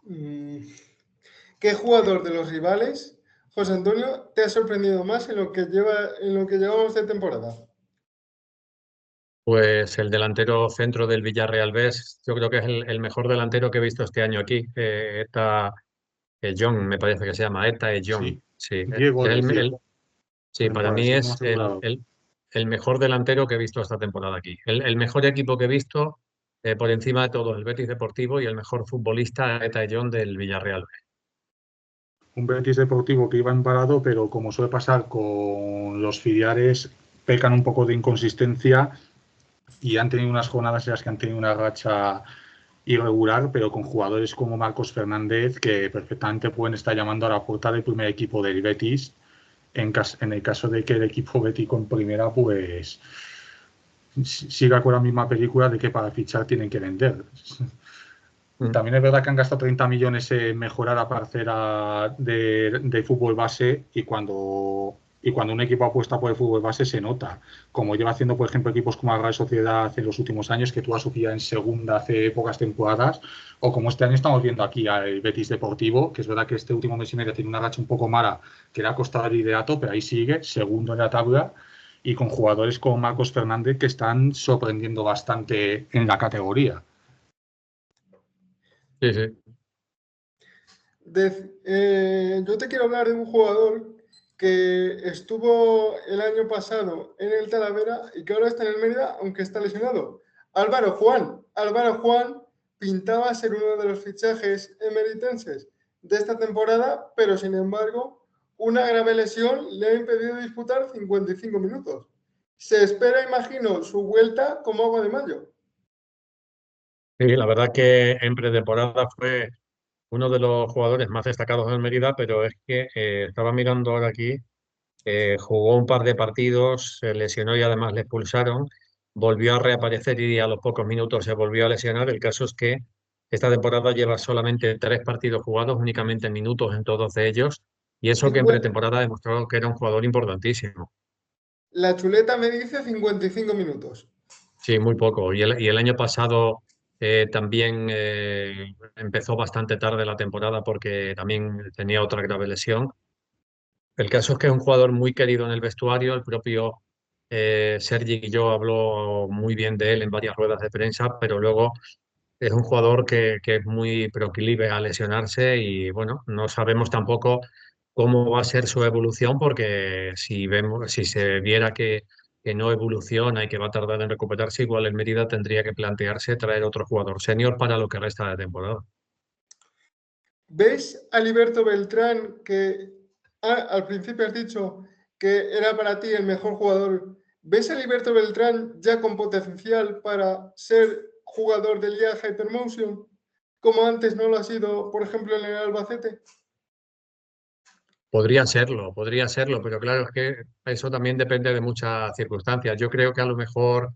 ¿Qué jugador de los rivales, José Antonio, te ha sorprendido más en lo que llevamos de temporada? Pues el delantero centro del Villarreal B, yo creo que es el mejor delantero que he visto este año aquí. Eta John, me parece que se llama, Eta John. Sí, Sí, Diego el, decía, sí, me para mí parece, no me es asegurado. el mejor delantero que he visto esta temporada aquí. El mejor equipo que he visto por encima de todos, el Betis Deportivo, y el mejor futbolista, Eta John del Villarreal B. Un Betis Deportivo que iba embalado, pero como suele pasar con los filiales, pecan un poco de inconsistencia y han tenido unas jornadas en las que han tenido una racha irregular, pero con jugadores como Marcos Fernández que perfectamente pueden estar llamando a la puerta del primer equipo del Betis en el caso de que el equipo bético en primera pues siga con la misma película de que para fichar tienen que vender. También es verdad que han gastado 30 millones en mejorar la parcela de fútbol base y cuando un equipo apuesta por el fútbol base se nota, como lleva haciendo, por ejemplo, equipos como la Real Sociedad en los últimos años, que tú has sufrido en segunda hace pocas temporadas, o como este año estamos viendo aquí al Betis Deportivo, que es verdad que este último mes y medio tiene una racha un poco mala que le ha costado el liderato, pero ahí sigue, segundo en la tabla, y con jugadores como Marcos Fernández que están sorprendiendo bastante en la categoría. Sí, sí. Yo te quiero hablar de un jugador que estuvo el año pasado en el Talavera y que ahora está en el Mérida, aunque está lesionado. Álvaro Juan. Álvaro Juan pintaba ser uno de los fichajes emeritenses de esta temporada, pero sin embargo, una grave lesión le ha impedido disputar 55 minutos. Se espera, imagino, su vuelta como agua de mayo. Sí, la verdad que en pretemporada fue uno de los jugadores más destacados del Mérida, pero es que estaba mirando ahora aquí, jugó un par de partidos, se lesionó y además le expulsaron, volvió a reaparecer y a los pocos minutos se volvió a lesionar. El caso es que esta temporada lleva solamente 3 partidos jugados, únicamente minutos en todos de ellos, y eso que en pretemporada demostró que era un jugador importantísimo. La chuleta me dice 55 minutos. Sí, muy poco. Y el año pasado también empezó bastante tarde la temporada porque también tenía otra grave lesión. El caso es que es un jugador muy querido en el vestuario. El propio Sergi y yo habló muy bien de él en varias ruedas de prensa, pero luego es un jugador que es muy proclive a lesionarse y bueno, no sabemos tampoco cómo va a ser su evolución porque si se viera que no evoluciona y que va a tardar en recuperarse, igual el Mérida tendría que plantearse traer otro jugador senior para lo que resta de temporada. ¿Ves a Liberto Beltrán, que al principio has dicho que era para ti el mejor jugador? ¿Ves a Liberto Beltrán ya con potencial para ser jugador del Liga Hypermotion, como antes no lo ha sido, por ejemplo, en el Albacete? Podría serlo, pero claro, es que eso también depende de muchas circunstancias. Yo creo que a lo mejor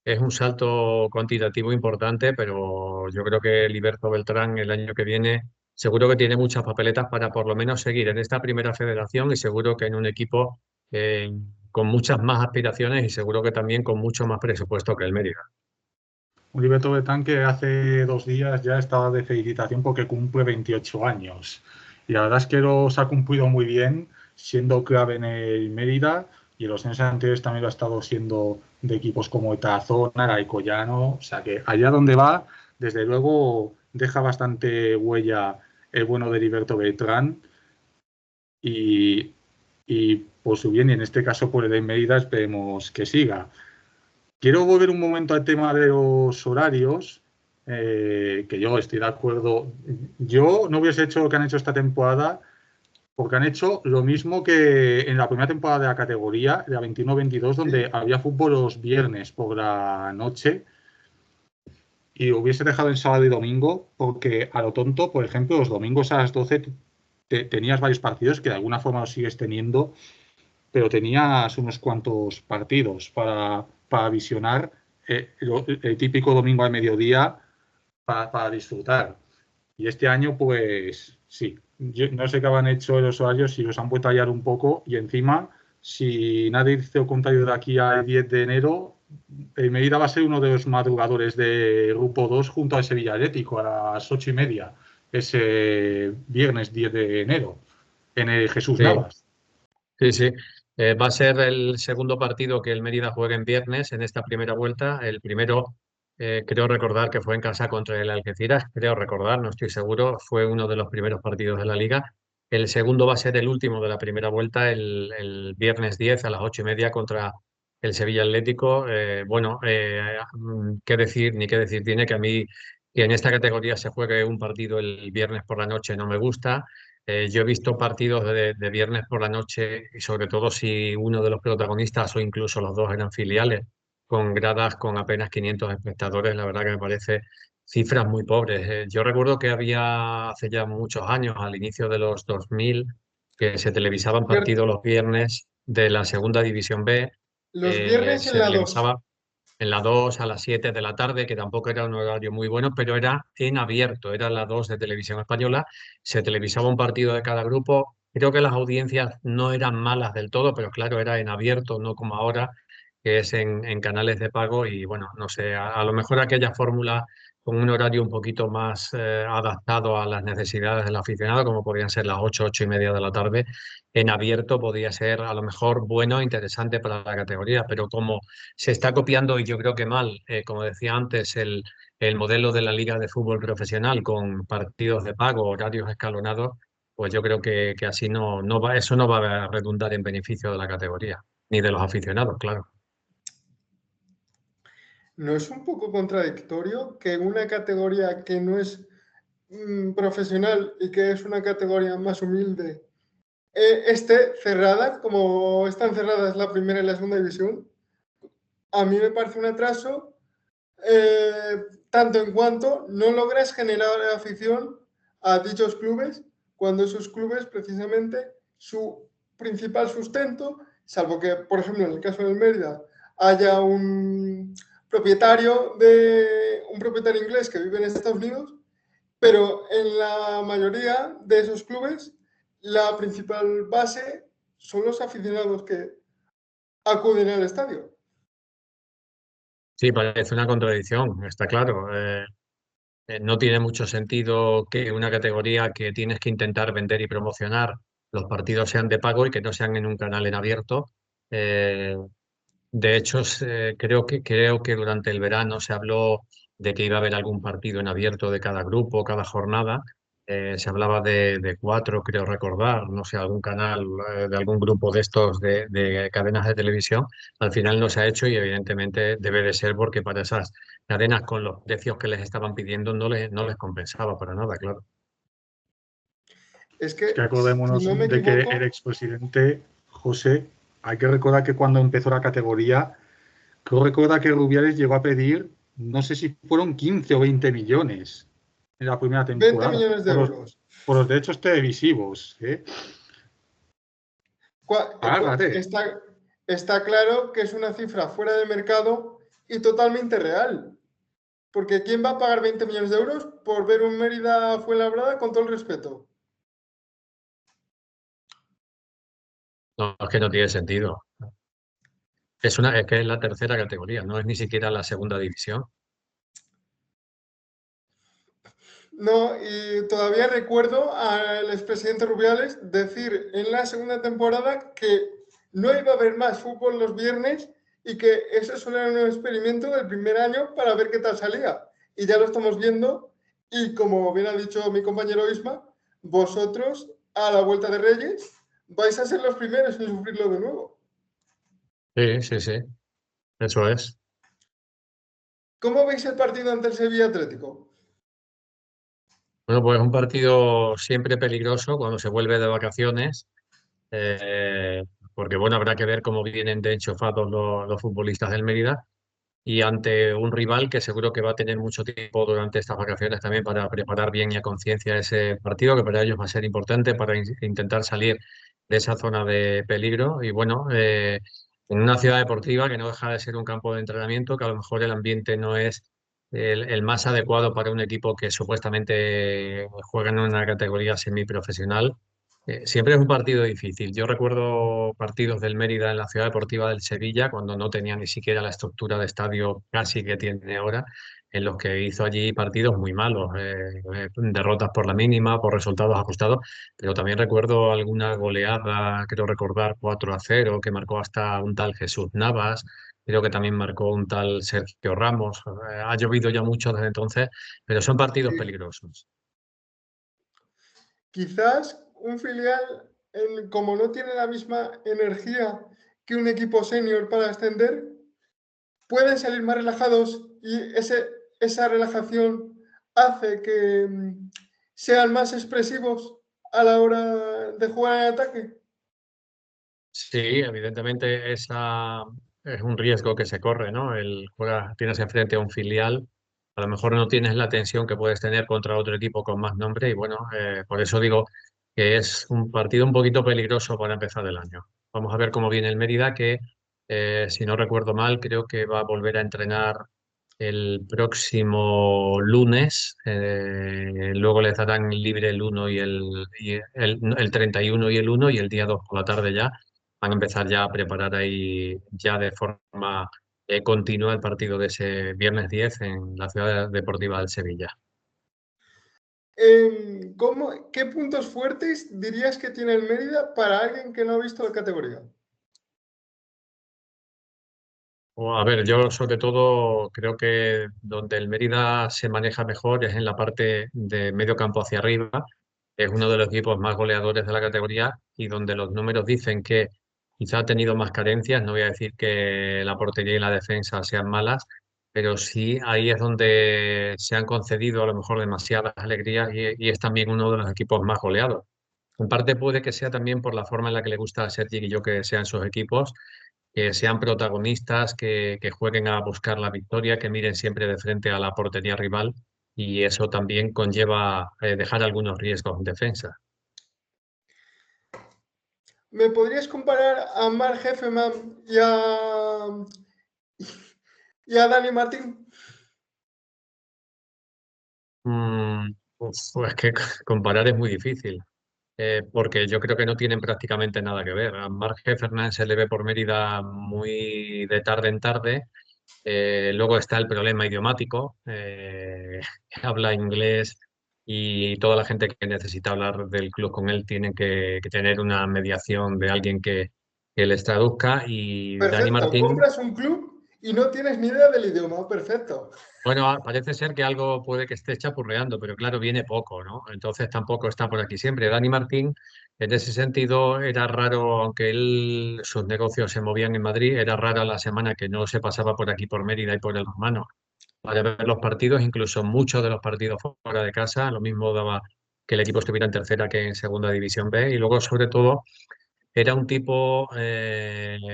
es un salto cuantitativo importante, pero yo creo que Liberto Beltrán el año que viene seguro que tiene muchas papeletas para por lo menos seguir en esta primera federación y seguro que en un equipo con muchas más aspiraciones y seguro que también con mucho más presupuesto que el Mérida. Un Liberto Betán que hace 2 días ya estaba de felicitación porque cumple 28 años. Y la verdad es que los ha cumplido muy bien, siendo clave en el Mérida y en los años anteriores también lo ha estado siendo de equipos como Tarazona, Alcoyano. O sea que allá donde va, desde luego deja bastante huella el bueno de Liberto Beltrán y, y por su bien, y en este caso por el de Mérida, esperemos que siga. Quiero volver un momento al tema de los horarios, que yo estoy de acuerdo. Yo no hubiese hecho lo que han hecho esta temporada, porque han hecho lo mismo que en la primera temporada de la categoría, de la 21-22, donde había fútbol los viernes por la noche. y lo hubiese dejado en sábado y domingo, porque a lo tonto, por ejemplo, los domingos a las 12 tenías varios partidos que de alguna forma los sigues teniendo, pero tenías unos cuantos partidos para visionar el típico domingo al mediodía para disfrutar. Y este año, pues sí, yo no sé qué han hecho los usuarios, si los han vuelto a hallar un poco y encima, si nadie dice lo contrario de aquí al 10 de enero, el Mérida va a ser uno de los madrugadores de Grupo 2 junto al Sevilla Atlético a las 8:30, ese viernes 10 de enero, en el Jesús Sí, Navas. sí, sí. Va a ser el segundo partido que el Mérida juegue en viernes en esta primera vuelta. El primero, creo recordar que fue en casa contra el Algeciras, creo recordar, no estoy seguro, fue uno de los primeros partidos de la liga. El segundo va a ser el último de la primera vuelta, el viernes 10 a las 8:30 contra el Sevilla Atlético. Bueno, qué decir, ni qué decir tiene que a mí que en esta categoría se juegue un partido el viernes por la noche no me gusta. Yo he visto partidos de viernes por la noche y sobre todo si uno de los protagonistas o incluso los dos eran filiales, con gradas con apenas 500 espectadores, la verdad que me parece cifras muy pobres. Yo recuerdo que había hace ya muchos años, al inicio de los 2000, que se televisaban partidos Cierto. los viernes de la Segunda División B, Los viernes en se la 2. televisaba en la 2 a las 7 de la tarde, que tampoco era un horario muy bueno, pero era en abierto, era la 2 de Televisión Española, se televisaba un partido de cada grupo, creo que las audiencias no eran malas del todo, pero claro, era en abierto, no como ahora, que es en canales de pago y bueno, no sé, a lo mejor aquella fórmula con un horario un poquito más adaptado a las necesidades del aficionado, como podrían ser las 8, 8:30 de la tarde, en abierto podría ser a lo mejor bueno, interesante para la categoría, pero como se está copiando, y yo creo que mal, como decía antes, el modelo de la Liga de Fútbol Profesional con partidos de pago, horarios escalonados, pues yo creo que así no va, eso no va a redundar en beneficio de la categoría, ni de los aficionados, claro. ¿No es un poco contradictorio que una categoría que no es profesional y que es una categoría más humilde esté cerrada, como están cerradas la primera y la segunda división? A mí me parece un atraso, tanto en cuanto no logras generar afición a dichos clubes, cuando esos clubes precisamente su principal sustento, salvo que, por ejemplo, en el caso del Mérida, haya un propietario inglés que vive en Estados Unidos, pero en la mayoría de esos clubes la principal base son los aficionados que acuden al estadio. Sí, parece una contradicción, está claro. No tiene mucho sentido que una categoría que tienes que intentar vender y promocionar los partidos sean de pago y que no sean en un canal en abierto. Eh, De hecho, creo que durante el verano se habló de que iba a haber algún partido en abierto de cada grupo, cada jornada. Se hablaba de cuatro, creo recordar, no sé, algún canal de algún grupo de estos de cadenas de televisión. Al final no se ha hecho y evidentemente debe de ser porque para esas cadenas con los precios que les estaban pidiendo no les compensaba para nada, claro. Es Es que que, si acordémonos no me de que el equivoco, expresidente José, hay que recordar que cuando empezó la categoría, creo recordar que Rubiales llegó a pedir, no sé si fueron 15 o 20 millones en la primera 20 temporada, millones de euros. por los derechos televisivos. Págate. Está claro que es una cifra fuera de mercado y totalmente real. Porque ¿quién va a pagar 20 millones de euros por ver un Mérida Fuenlabrada con todo el respeto? No, es que no tiene sentido. Es que es la tercera categoría, no es ni siquiera la segunda división. No, y todavía recuerdo al expresidente Rubiales decir en la segunda temporada que no iba a haber más fútbol los viernes y que eso solo era un experimento del primer año para ver qué tal salía. Y ya lo estamos viendo y como bien ha dicho mi compañero Isma, vosotros a la vuelta de Reyes vais a ser los primeros en sufrirlo de nuevo. Sí, sí, sí, eso es. ¿Cómo veis el partido ante el Sevilla Atlético? Bueno, pues es un partido siempre peligroso cuando se vuelve de vacaciones, eh, porque bueno, habrá que ver cómo vienen de enchufados los futbolistas del Mérida. y ante un rival que seguro que va a tener mucho tiempo durante estas vacaciones también para preparar bien y a conciencia ese partido, que para ellos va a ser importante para intentar salir de esa zona de peligro. Y bueno, en una ciudad deportiva que no deja de ser un campo de entrenamiento, que a lo mejor el ambiente no es el más adecuado para un equipo que supuestamente juega en una categoría semiprofesional. Siempre es un partido difícil. Yo recuerdo partidos del Mérida en la Ciudad Deportiva del Sevilla, cuando no tenía ni siquiera la estructura de estadio casi que tiene ahora, en los que hizo allí partidos muy malos, derrotas por la mínima, por resultados ajustados, pero también recuerdo alguna goleada, creo recordar 4-0, que marcó hasta un tal Jesús Navas, creo que también marcó un tal Sergio Ramos. Ha llovido ya mucho desde entonces, pero son partidos Sí. peligrosos. Quizás un filial, como no tiene la misma energía que un equipo senior para ascender, pueden salir más relajados y esa relajación hace que sean más expresivos a la hora de jugar en ataque. Sí, evidentemente esa es un riesgo que se corre, ¿no? Tienes enfrente a un filial, a lo mejor no tienes la tensión que puedes tener contra otro equipo con más nombre y bueno, por eso digo que es un partido un poquito peligroso para empezar el año. Vamos a ver cómo viene el Mérida, que si no recuerdo mal, creo que va a volver a entrenar el próximo lunes. Luego les darán libre el 1 el 31 y el 1 y el día 2 por la tarde ya van a empezar ya a preparar ahí ya de forma continua el partido de ese viernes 10 en la Ciudad Deportiva del Sevilla. ¿Qué puntos fuertes dirías que tiene el Mérida para alguien que no ha visto la categoría? A ver, yo sobre todo creo que donde el Mérida se maneja mejor es en la parte de medio campo hacia arriba. Es uno de los equipos más goleadores de la categoría y donde los números dicen que quizá ha tenido más carencias. No voy a decir que la portería y la defensa sean malas, pero sí ahí es donde se han concedido a lo mejor demasiadas alegrías y es también uno de los equipos más goleados. En parte puede que sea también por la forma en la que le gusta a Sergi y yo que sean sus equipos, que sean protagonistas, que jueguen a buscar la victoria, que miren siempre de frente a la portería rival y eso también conlleva dejar algunos riesgos en defensa. ¿Me podrías comparar a Mark Hefferman y a Dani Martín? Pues que comparar es muy difícil, porque yo creo que no tienen prácticamente nada que ver. A Marc Fernández se le ve por Mérida muy de tarde en tarde. Luego está el problema idiomático, habla inglés y toda la gente que necesita hablar del club con él tiene que tener una mediación de alguien que les traduzca. Y Dani Perfecto, Martín, compras un club y no tienes ni idea del idioma. Perfecto. bueno, parece ser que algo puede que esté chapurreando, pero claro, viene poco, ¿no? Entonces tampoco está por aquí siempre. Dani Martín, en ese sentido, era raro, aunque sus negocios se movían en Madrid, era rara la semana que no se pasaba por aquí, por Mérida y por el Romano para ver los partidos, incluso muchos de los partidos fuera de casa. Lo mismo daba que el equipo estuviera en tercera que en segunda división B. Y luego, sobre todo, era un tipo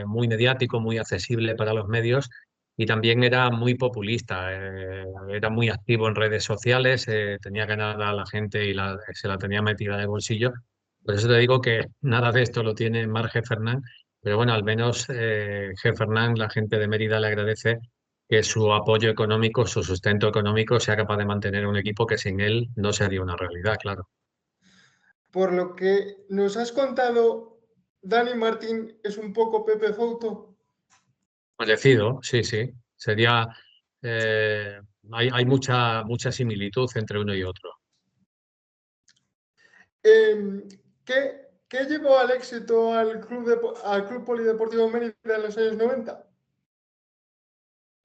muy mediático, muy accesible para los medios y también era muy populista. Era muy activo en redes sociales, tenía ganada a la gente y se la tenía metida en el bolsillo. Por eso te digo que nada de esto lo tiene Marc Fernán, pero bueno, al menos Fernán, la gente de Mérida le agradece que su apoyo económico, su sustento económico sea capaz de mantener un equipo que sin él no sería una realidad, claro. Por lo que nos has contado, Dani Martín es un poco Pepe Fouto. Parecido, sí, sí. Sería, eh, hay mucha similitud entre uno y otro. Eh, ¿qué llevó al éxito al Club Polideportivo Mérida en los años 90?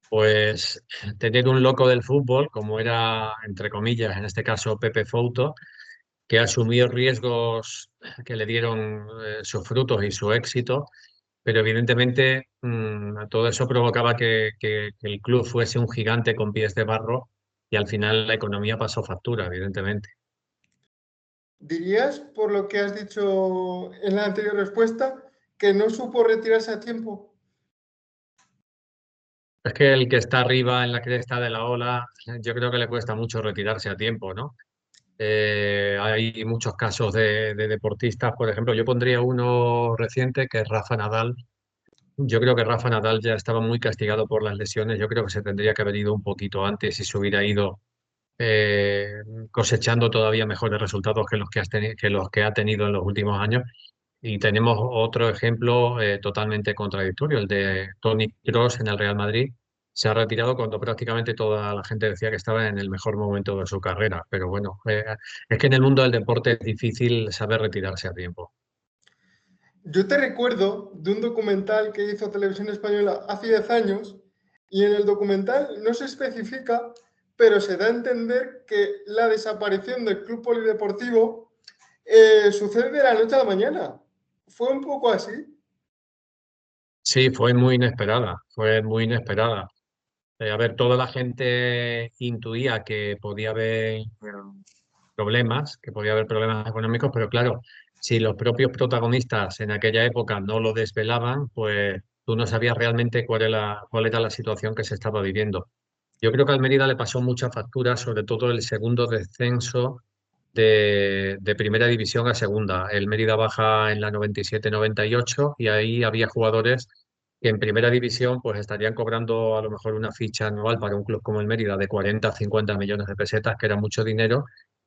Pues tener un loco del fútbol, como era, entre comillas, en este caso Pepe Fouto, que asumió riesgos que le dieron sus frutos y su éxito, pero evidentemente todo eso provocaba que el club fuese un gigante con pies de barro y al final la economía pasó factura, evidentemente. ¿Dirías, por lo que has dicho en la anterior respuesta, que no supo retirarse a tiempo? Es que el que está arriba en la cresta de la ola, yo creo que le cuesta mucho retirarse a tiempo, ¿no? Hay muchos casos de deportistas, por ejemplo, yo pondría uno reciente que es Rafa Nadal. Yo creo que Rafa Nadal ya estaba muy castigado por las lesiones. Yo creo que se tendría que haber ido un poquito antes y se hubiera ido eh, cosechando todavía mejores resultados que que los que ha tenido en los últimos años. Y tenemos otro ejemplo totalmente contradictorio, el de Toni Kroos en el Real Madrid. Se ha retirado cuando prácticamente toda la gente decía que estaba en el mejor momento de su carrera. Pero bueno, es que en el mundo del deporte es difícil saber retirarse a tiempo. Yo te recuerdo de un documental que hizo Televisión Española hace 10 años y en el documental no se especifica, pero se da a entender que la desaparición del club polideportivo sucede de la noche a la mañana. ¿Fue un poco así? Sí, fue muy inesperada, fue muy inesperada. A ver, toda la gente intuía que podía haber problemas, que podía haber problemas económicos, pero claro, si los propios protagonistas en aquella época no lo desvelaban, pues tú no sabías realmente cuál era la situación que se estaba viviendo. Yo creo que a Almería le pasó mucha factura, sobre todo el segundo descenso de primera división a segunda. El Mérida baja en la 97-98 y ahí había jugadores que en primera división pues estarían cobrando a lo mejor una ficha anual para un club como el Mérida de 40 50 millones de pesetas, que era mucho dinero.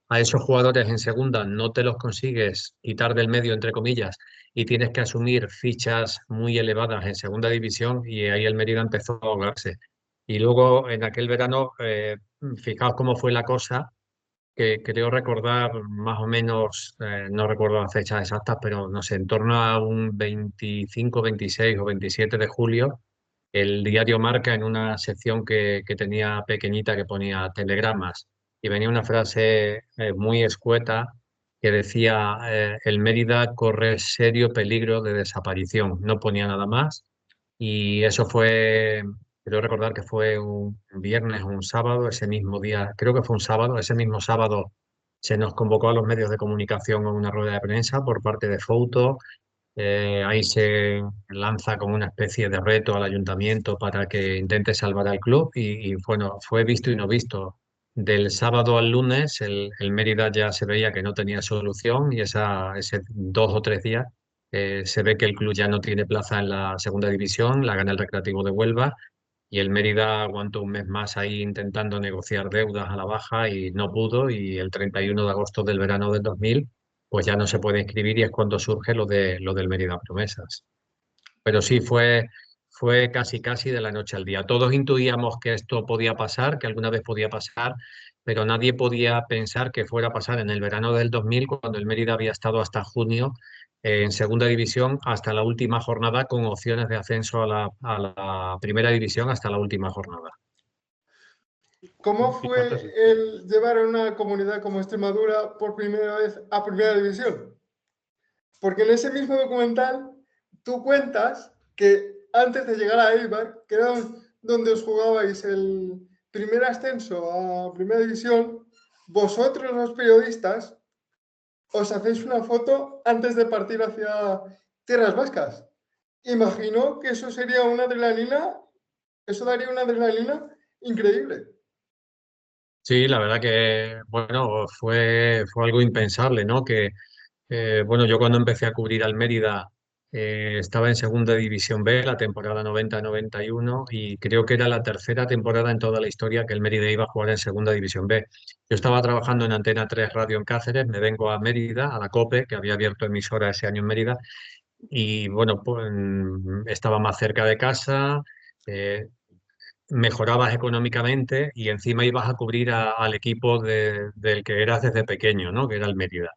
A esos jugadores en segunda no te los consigues quitar del medio, entre comillas, y tienes que asumir fichas muy elevadas en segunda división y ahí el Mérida empezó a ahogarse. Y luego en aquel verano, fijaos cómo fue la cosa, que creo recordar más o menos, no recuerdo las fechas exactas, pero no sé, en torno a un 25, 26 o 27 de julio, el diario Marca en una sección que tenía pequeñita que ponía telegramas y venía una frase muy escueta que decía el Mérida corre serio peligro de desaparición. No ponía nada más y eso fue, creo recordar que fue un viernes o un sábado, ese mismo día, creo que fue un sábado, ese mismo sábado se nos convocó a los medios de comunicación a una rueda de prensa por parte de Fouto. Ahí se lanza como una especie de reto al ayuntamiento para que intente salvar al club y, bueno, fue visto y no visto. Del sábado al lunes el Mérida ya se veía que no tenía solución y ese 2 o 3 días se ve que el club ya no tiene plaza en la segunda división, la gana el Recreativo de Huelva y el Mérida aguantó un mes más ahí intentando negociar deudas a la baja y no pudo y el 31 de agosto del verano del 2000 pues ya no se puede inscribir y es cuando surge lo del Mérida Promesas. Pero sí, fue casi casi de la noche al día. Todos intuíamos que esto podía pasar, que alguna vez podía pasar, pero nadie podía pensar que fuera a pasar en el verano del 2000, cuando el Mérida había estado hasta junio en segunda división hasta la última jornada, con opciones de ascenso a la primera división hasta la última jornada. ¿Cómo ¿Y cuántos? fue el llevar a una comunidad como Extremadura por primera vez a Primera División? Porque en ese mismo documental tú cuentas que antes de llegar a Eibar, que era donde os jugabais el primer ascenso a Primera División, vosotros los periodistas os hacéis una foto antes de partir hacia Tierras Vascas. Imagino que eso sería una adrenalina, eso daría una adrenalina increíble. Sí, la verdad que, bueno, fue algo impensable, ¿no? Que, bueno, yo cuando empecé a cubrir al Mérida estaba en Segunda División B, la temporada 90-91, y creo que era la tercera temporada en toda la historia que el Mérida iba a jugar en Segunda División B. Yo estaba trabajando en Antena 3 Radio en Cáceres, me vengo a Mérida, a la COPE, que había abierto emisora ese año en Mérida, y bueno, pues estaba más cerca de casa. eh, Mejorabas económicamente y encima ibas a cubrir al equipo del que eras desde pequeño, ¿no? Que era el Mérida.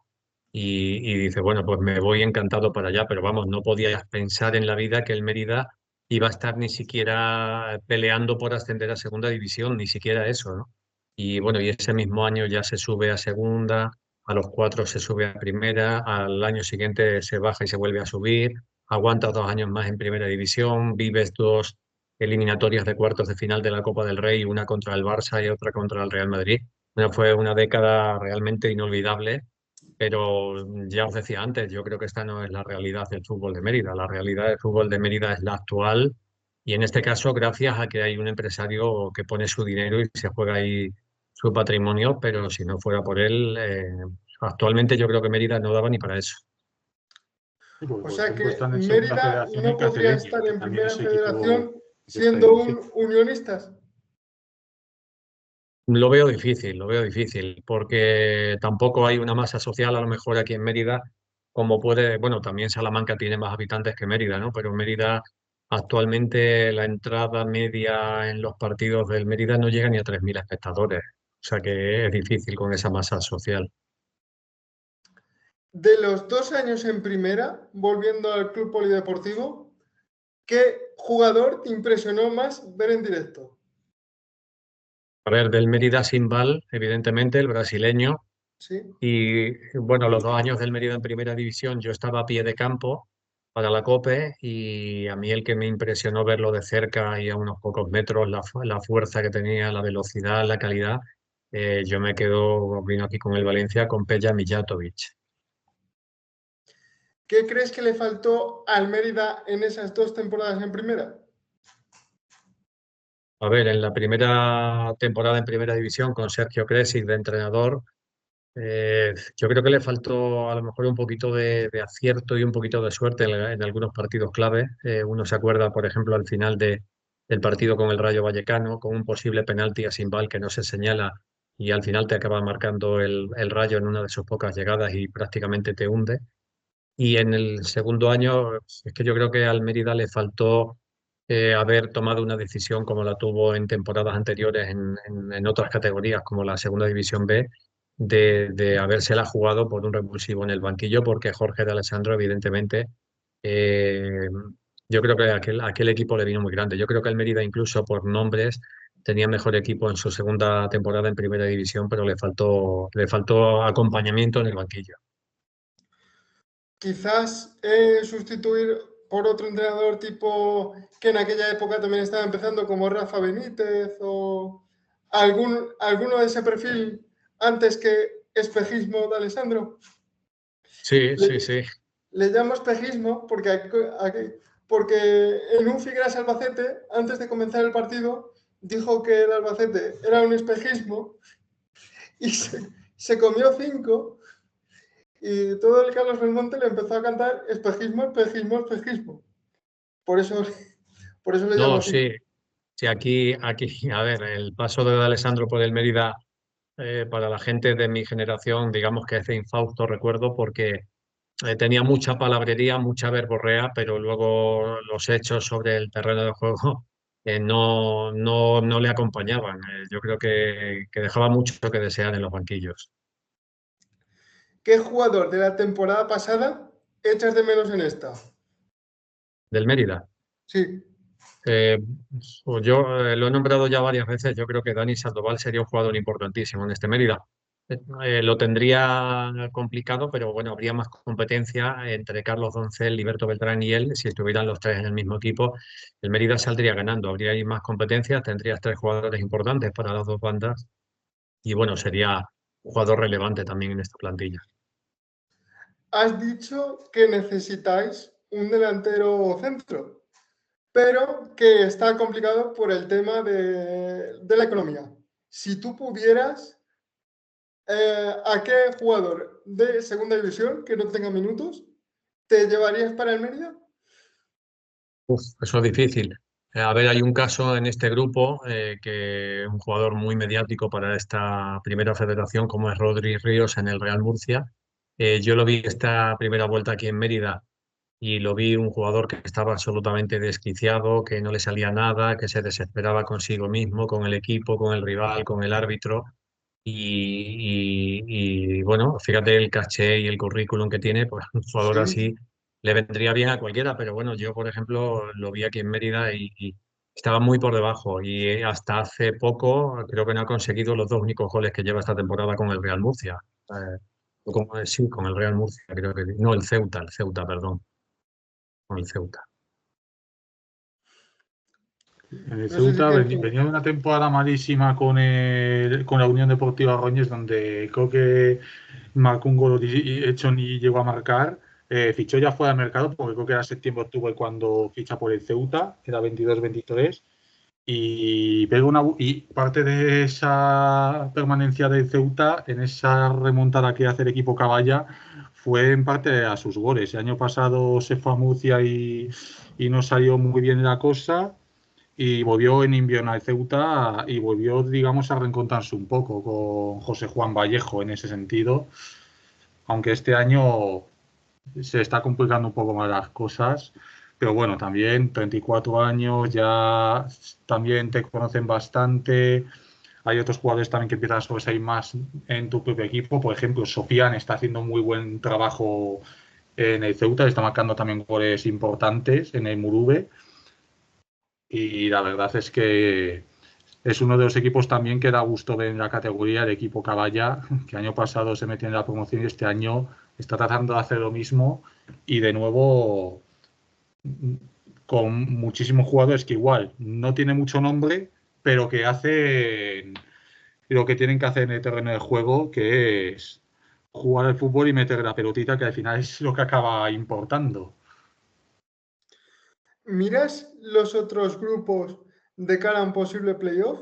Y dice, bueno, pues me voy encantado para allá, pero vamos, no podías pensar en la vida que el Mérida iba a estar ni siquiera peleando por ascender a segunda división, ni siquiera eso, ¿no? Y bueno, y ese mismo año ya se sube a segunda, a los 4 se sube a primera, al año siguiente se baja y se vuelve a subir, aguantas 2 años más en primera división, vives dos eliminatorias de cuartos de final de la Copa del Rey, una contra el Barça y otra contra el Real Madrid. Bueno, fue una década realmente inolvidable, pero ya os decía antes, yo creo que esta no es la realidad del fútbol de Mérida. La realidad del fútbol de Mérida es la actual Y en este caso, gracias a que hay un empresario que pone su dinero y se juega ahí su patrimonio, pero si no fuera por él, actualmente yo creo que Mérida no daba ni para eso. Sí, porque, O por sea ejemplo, que están en segunda Mérida federación no el podría Cateleño, estar que en también primera es equipo federación de esta siendo división. un unionistas. Lo veo difícil, porque tampoco hay una masa social a lo mejor aquí en Mérida, como puede, bueno, también Salamanca tiene más habitantes que Mérida, ¿no? Pero Mérida, actualmente la entrada media en los partidos del Mérida no llega ni a 3.000 espectadores, o sea que es difícil con esa masa social. De los 2 años en primera, volviendo al Club Polideportivo, ¿qué jugador te impresionó más ver en directo? A ver, del Mérida Simbal, evidentemente, el brasileño. Sí. Y bueno, los 2 años del Mérida en primera división yo estaba a pie de campo para la COPE y a mí el que me impresionó verlo de cerca y a unos pocos metros, la fuerza que tenía, la velocidad, la calidad, yo me quedo, vino aquí con el Valencia, con Peja Mijatovic. ¿Qué crees que le faltó al Mérida en esas 2 temporadas en primera? A ver, en la primera temporada en primera división con Sergio Kresic de entrenador, yo creo que le faltó a lo mejor un poquito de acierto y un poquito de suerte en algunos partidos clave. Uno se acuerda, por ejemplo, al final del partido con el Rayo Vallecano, con un posible penalti a Simbal que no se señala y al final te acaba marcando el Rayo en una de sus pocas llegadas y prácticamente te hunde. Y en el segundo año, es que yo creo que al Mérida le faltó haber tomado una decisión como la tuvo en temporadas anteriores en otras categorías, como la Segunda División B, de habérsela jugado por un revulsivo en el banquillo, porque Jorge de Alessandro, evidentemente, eh, yo creo que aquel equipo le vino muy grande. Yo creo que el Mérida, incluso por nombres, tenía mejor equipo en su segunda temporada en Primera División, pero le faltó acompañamiento en el banquillo. Quizás sustituir por otro entrenador tipo que en aquella época también estaba empezando, como Rafa Benítez o alguno de ese perfil antes que espejismo de Alessandro. Sí, Le, sí, sí. le llamo espejismo porque en un Figueras Albacete, antes de comenzar el partido, dijo que el Albacete era un espejismo y se comió 5 y todo el Carlos Belmonte le empezó a cantar espejismo, espejismo, espejismo. Por eso, por eso le llamo No, así. sí, sí, a ver, el paso de Alessandro por el Mérida, para la gente de mi generación, digamos que es de infausto recuerdo porque tenía mucha palabrería, mucha verborrea, pero luego los hechos sobre el terreno de juego no le acompañaban. Yo creo que dejaba mucho que desear en los banquillos. ¿Qué jugador de la temporada pasada echas de menos en esta? Del Mérida. Sí. Eh, pues yo lo he nombrado ya varias veces. Yo creo que Dani Sandoval sería un jugador importantísimo en este Mérida. Lo tendría complicado, pero bueno, habría más competencia entre Carlos Doncel, Liberto Beltrán y él. Si estuvieran los tres en el mismo equipo, el Mérida saldría ganando. Habría ahí más competencia, tendrías tres jugadores importantes para las dos bandas y bueno, sería un jugador relevante también en esta plantilla. Has dicho que necesitáis un delantero centro, pero que está complicado por el tema de la economía. Si tú pudieras, ¿a qué jugador de segunda división que no tenga minutos te llevarías para el Mérida? Uf, eso es difícil. A ver, hay un caso en este grupo que un jugador muy mediático para esta primera federación, como es Rodri Ríos en el Real Murcia. Yo lo vi esta primera vuelta aquí en Mérida y lo vi un jugador que estaba absolutamente desquiciado, que no le salía nada, que se desesperaba consigo mismo, con el equipo, con el rival, con el árbitro. Y bueno, fíjate el caché y el currículum que tiene, pues un jugador Sí. así le vendría bien a cualquiera, pero bueno, yo por ejemplo lo vi aquí en Mérida y estaba muy por debajo y hasta hace poco creo que no ha conseguido los dos únicos goles que lleva esta temporada con el Real Murcia. Sí, con el Real Murcia, creo que no, el Ceuta, perdón, con el Ceuta. En el No sé si Ceuta tienes venía de una temporada malísima con la Unión Deportiva Roñes, donde creo que marcó un gol hecho ni llegó a marcar. fichó ya fuera del mercado, porque creo que era septiembre-octubre cuando ficha por el Ceuta, era 22-23, y parte de esa permanencia del Ceuta, en esa remontada que hace el equipo Caballa, fue en parte a sus goles. El año pasado se fue a Murcia y no salió muy bien la cosa, y volvió en invierno al Ceuta y volvió, digamos, a reencontrarse un poco con José Juan Vallejo en ese sentido, aunque este año se está complicando un poco más las cosas, pero bueno, también 34 años, ya también te conocen bastante. Hay otros jugadores también que empiezan a sobresalir más en tu propio equipo. Por ejemplo, Sofiane está haciendo muy buen trabajo en el Ceuta, está marcando también goles importantes en el Murube. Y la verdad es que es uno de los equipos también que da gusto ver en la categoría, el equipo Caballa, que el año pasado se metió en la promoción y este año está tratando de hacer lo mismo y de nuevo con muchísimos jugadores que igual no tienen mucho nombre, pero que hacen lo que tienen que hacer en el terreno de juego, que es jugar al fútbol y meter la pelotita, que al final es lo que acaba importando. ¿Miras los otros grupos de cara a un posible playoff?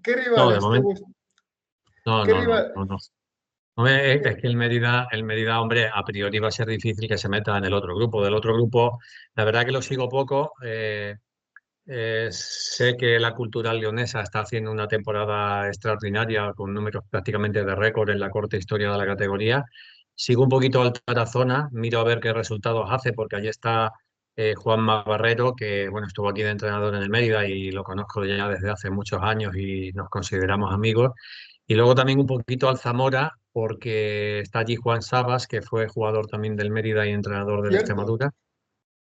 ¿Qué No, de rivales te momento, gustan? no, ¿Qué no, no, rival? no, no. Hombre, es que el Mérida, hombre, a priori va a ser difícil que se meta en el otro grupo. Del otro grupo, la verdad que lo sigo poco. Sé que la Cultural Leonesa está haciendo una temporada extraordinaria con números prácticamente de récord en la corta historia de la categoría. Sigo un poquito al Tarazona, miro a ver qué resultados hace, porque allí está Juanma Barrero, que bueno, estuvo aquí de entrenador en el Mérida y lo conozco ya desde hace muchos años y nos consideramos amigos. Y luego también un poquito al Zamora, porque está allí Juan Sabas, que fue jugador también del Mérida y entrenador del Cierto. Extremadura.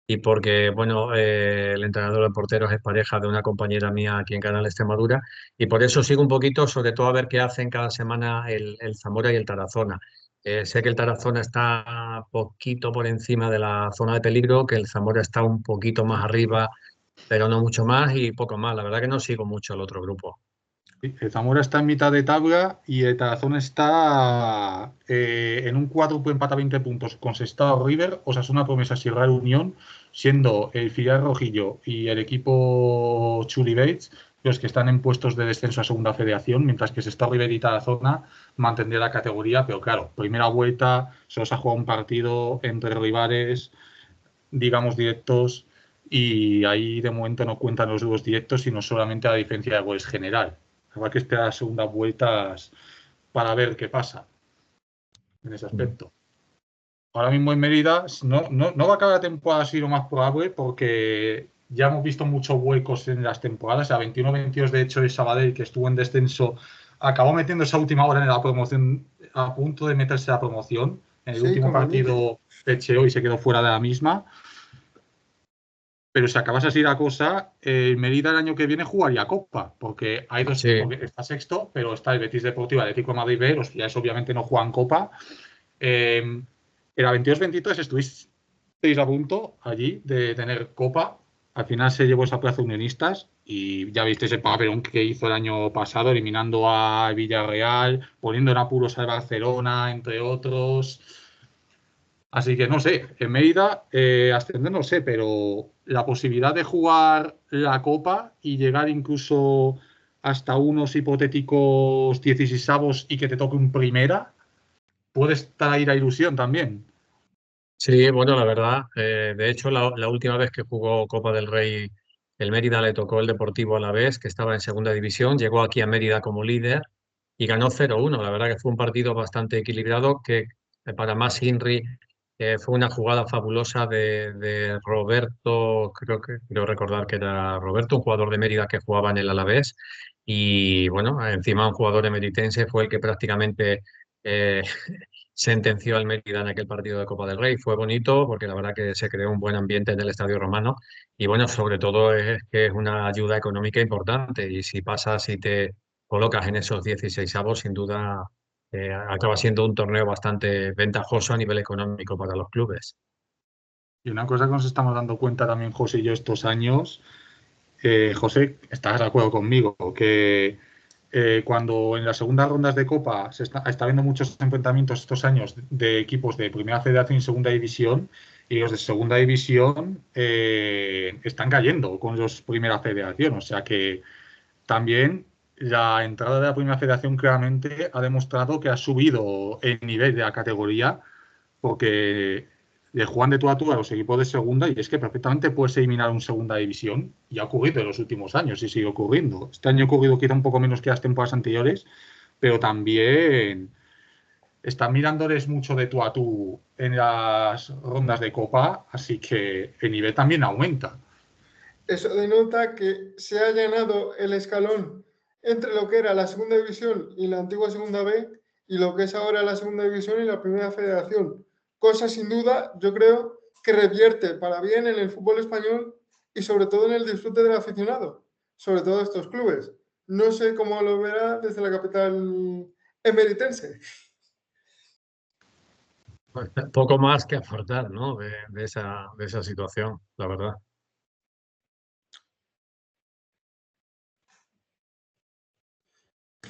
Y porque, bueno, el entrenador de porteros es pareja de una compañera mía aquí en Canal Extremadura. Y por eso sigo un poquito, sobre todo a ver qué hacen cada semana el Zamora y el Tarazona. Sé que el Tarazona está poquito por encima de la zona de peligro, que el Zamora está un poquito más arriba, pero no mucho más y poco más. La verdad que no sigo mucho el otro grupo. El Zamora está en mitad de tabla y el Tarazona está en un cuádruple empate a 20 puntos con Sestao River, Osasuna Promesa y Real Unión, siendo el filial Rojillo y el equipo Chuli Bates los que están en puestos de descenso a Segunda Federación, mientras que Sestao River y Tarazona mantendría la categoría, pero claro, primera vuelta, solo se ha jugado un partido entre rivales, digamos, directos, y ahí de momento no cuentan los duelos directos, sino solamente la diferencia de goles general. Habrá que esperar a segundas vueltas para ver qué pasa en ese aspecto. Ahora mismo en Mérida no va a acabar la temporada así lo más probable, porque ya hemos visto muchos huecos en las temporadas. A 21-22, de hecho, el Sabadell, que estuvo en descenso, acabó metiendo esa última hora en la promoción, a punto de meterse a la promoción. En el Sí, último con Benítez. partido pecheó y se quedó fuera de la misma. Pero si acabas así la cosa, el Mérida el año que viene jugaría Copa, porque hay dos, Sí, porque está sexto, pero está el Betis Deportivo y el Atlético de Madrid B, los filiales obviamente no juegan Copa. En la 22-23 estuvisteis a punto allí de tener Copa. Al final se llevó esa plaza Unionistas y ya visteis el papelón que hizo el año pasado, eliminando a Villarreal, poniendo en apuros al Barcelona, entre otros. Así que no sé, en Mérida ascender no sé, pero la posibilidad de jugar la Copa y llegar incluso hasta unos hipotéticos 16avos y que te toque un primera, puede estar ahí la ilusión también. sí, bueno, la verdad, de hecho, la última vez que jugó Copa del Rey, el Mérida le tocó el Deportivo Alavés, que estaba en segunda división, llegó aquí a Mérida como líder y ganó 0-1. La verdad que fue un partido bastante equilibrado, que para más Inri fue una jugada fabulosa de Roberto, creo recordar que era Roberto, un jugador de Mérida que jugaba en el Alavés, y bueno, encima un jugador emeritense fue el que prácticamente eh, sentenció al Mérida en aquel partido de Copa del Rey. Fue bonito porque la verdad que se creó un buen ambiente en el Estadio Romano y bueno, sobre todo es que es una ayuda económica importante y si pasas y te colocas en esos 16avos, sin duda acaba siendo un torneo bastante ventajoso a nivel económico para los clubes. Y una cosa que nos estamos dando cuenta también, José y yo, estos años, José, estarás de acuerdo conmigo, que cuando en las segundas rondas de Copa está viendo muchos enfrentamientos estos años de equipos de Primera Federación y Segunda División, y los de Segunda División están cayendo con los Primera Federación. O sea que también la entrada de la Primera Federación claramente ha demostrado que ha subido el nivel de la categoría, porque le juegan de tú a tú a los equipos de segunda, y es que perfectamente puedes eliminar un segunda división, y ha ocurrido en los últimos años y sigue ocurriendo. Este año ha ocurrido quizá un poco menos que las temporadas anteriores, pero también están mirándoles mucho de tú a tú en las rondas de Copa, así que el nivel también aumenta. Eso denota que se ha llenado el escalón entre lo que era la segunda división y la antigua segunda B, y lo que es ahora la segunda división y la Primera Federación. Cosa sin duda, yo creo, que revierte para bien en el fútbol español y sobre todo en el disfrute del aficionado, sobre todo estos clubes. No sé cómo lo verá desde la capital emeritense. Pues, poco más que aportar, ¿no? De esa situación, la verdad.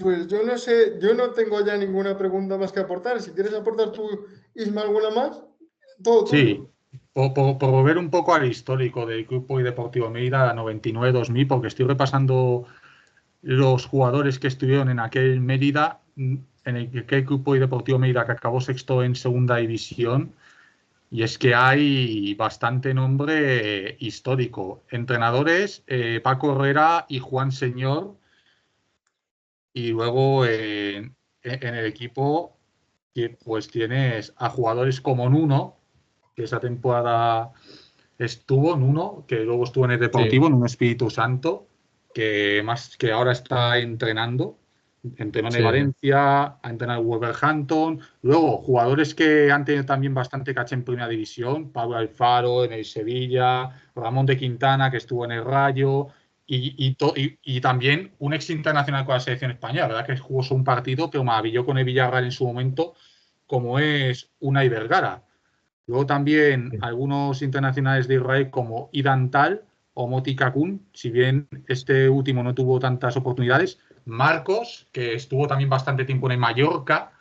Pues yo no sé, yo no tengo ya ninguna pregunta más que aportar. Si quieres aportar tú, Isma, alguna más, todo Sí, tuyo. por volver un poco al histórico del Club Polideportivo Mérida 99-2000, porque estoy repasando los jugadores que estuvieron en aquel Mérida, en aquel Club Polideportivo Mérida que acabó sexto en segunda división, y es que hay bastante nombre histórico. Entrenadores, Paco Herrera y Juan Señor, y luego en el equipo pues tienes a jugadores como Nuno, que esa temporada estuvo Nuno, que luego estuvo en el Sí, Deportivo, en un Espíritu Santo, que ahora está entrenando. Entrenó en el sí, sí. Valencia, ha entrenado en Wolverhampton. Luego, jugadores que han tenido también bastante caché en Primera División: Pablo Alfaro en el Sevilla, Ramón de Quintana, que estuvo en el Rayo, y también un ex internacional con la selección española, ¿verdad? Que jugó solo un partido, pero maravilló con el Villarreal en su momento, como es Unai Vergara. Luego también Sí. algunos internacionales de Israel como Idan Tal o Moti Kakun, si bien este último no tuvo tantas oportunidades. Marcos, que estuvo también bastante tiempo en el Mallorca,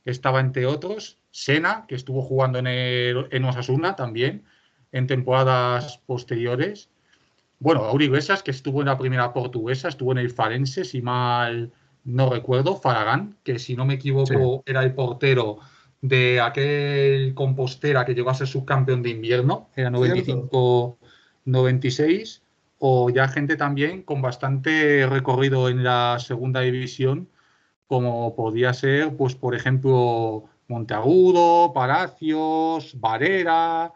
estaba entre otros. Sena, que estuvo jugando en Osasuna también en temporadas posteriores. Bueno, Auri Iglesias, que estuvo en la primera portuguesa, estuvo en el Farense, si mal no recuerdo. Faragán, que si no me Sí. equivoco era el portero de aquel Compostela que llegó a ser subcampeón de invierno, era Cierto. 95-96, o ya gente también con bastante recorrido en la segunda división, como podía ser, pues por ejemplo, Monteagudo, Palacios, Varela,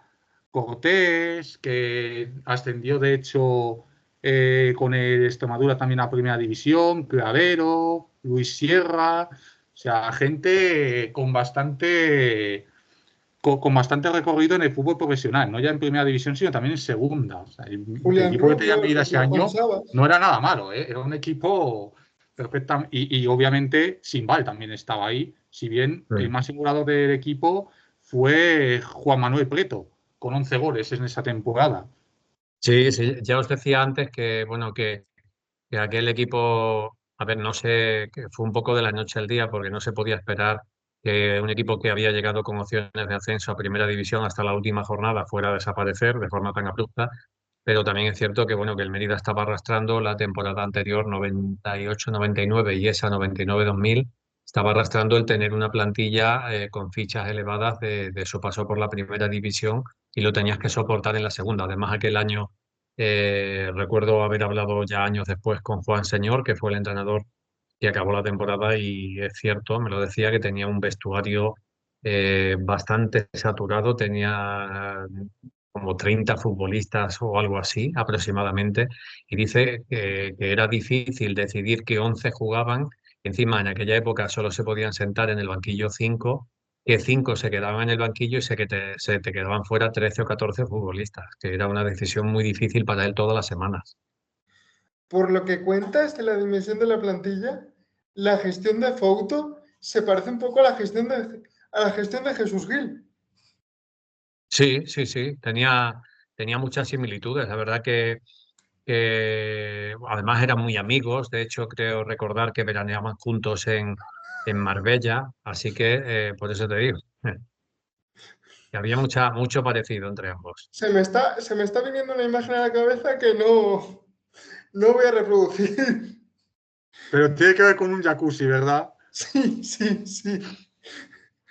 Cortés, que ascendió de hecho con el Extremadura también a Primera División, Clavero, Luis Sierra, o sea, gente con bastante recorrido en el fútbol profesional, no ya en Primera División, sino también en Segunda. O sea, el Julián equipo que tenía Rubio, Mérida ese Juan año Sabas. no era nada malo, ¿eh? Era un equipo perfecto, y obviamente Simbal también estaba ahí, si bien el Sí. más singular del equipo fue Juan Manuel Preto, con 11 goles en esa temporada. Sí, sí, ya os decía antes que, bueno, que aquel equipo, a ver, no sé, que fue un poco de la noche al día porque no se podía esperar que un equipo que había llegado con opciones de ascenso a Primera División hasta la última jornada fuera a desaparecer de forma tan abrupta, pero también es cierto que, bueno, que el Mérida estaba arrastrando la temporada anterior 98-99 y esa 99-2000, estaba arrastrando el tener una plantilla con fichas elevadas de su paso por la Primera División, y lo tenías que soportar en la segunda. Además, aquel año recuerdo haber hablado ya años después con Juan Señor, que fue el entrenador que acabó la temporada, y es cierto, me lo decía, que tenía un vestuario bastante saturado, tenía como 30 futbolistas o algo así aproximadamente, y dice que era difícil decidir que 11 jugaban. Encima, en aquella época solo se podían sentar en el banquillo 5, que 5 se quedaban en el banquillo y se te quedaban fuera 13 o 14 futbolistas, que era una decisión muy difícil para él todas las semanas. Por lo que cuentas de la dimensión de la plantilla, la gestión de Fouto se parece un poco a la gestión de Jesús Gil. Sí, sí, sí, tenía muchas similitudes. La verdad que que además eran muy amigos. De hecho, creo recordar que veraneaban juntos en Marbella. Así que por eso te digo, que había mucho parecido entre ambos. Se me está viniendo una imagen a la cabeza que no voy a reproducir. Pero tiene que ver con un jacuzzi, ¿verdad? Sí, sí, sí.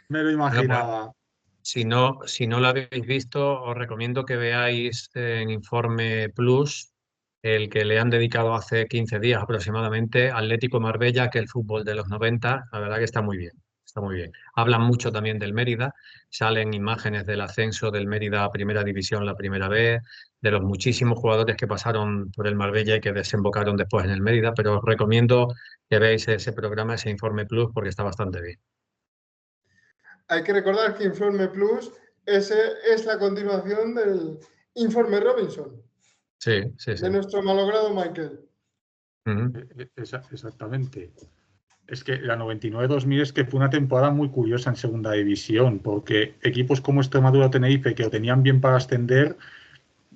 Me lo Bueno, pues, imaginaba. si no lo habéis visto, os recomiendo que veáis en Informe Plus el que le han dedicado hace 15 días aproximadamente, Atlético Marbella, que el fútbol de los 90, la verdad que está muy bien, está muy bien. Hablan mucho también del Mérida, salen imágenes del ascenso del Mérida a Primera División la primera vez, de los muchísimos jugadores que pasaron por el Marbella y que desembocaron después en el Mérida, pero os recomiendo que veáis ese programa, ese Informe Plus, porque está bastante bien. Hay que recordar que Informe Plus es la continuación del Informe Robinson, Sí, sí, sí. de nuestro malogrado Michael. Ujú. Exactamente. Es que la 99-2000 es que fue una temporada muy curiosa en segunda división, porque equipos como Extremadura o Tenerife, que lo tenían bien para ascender,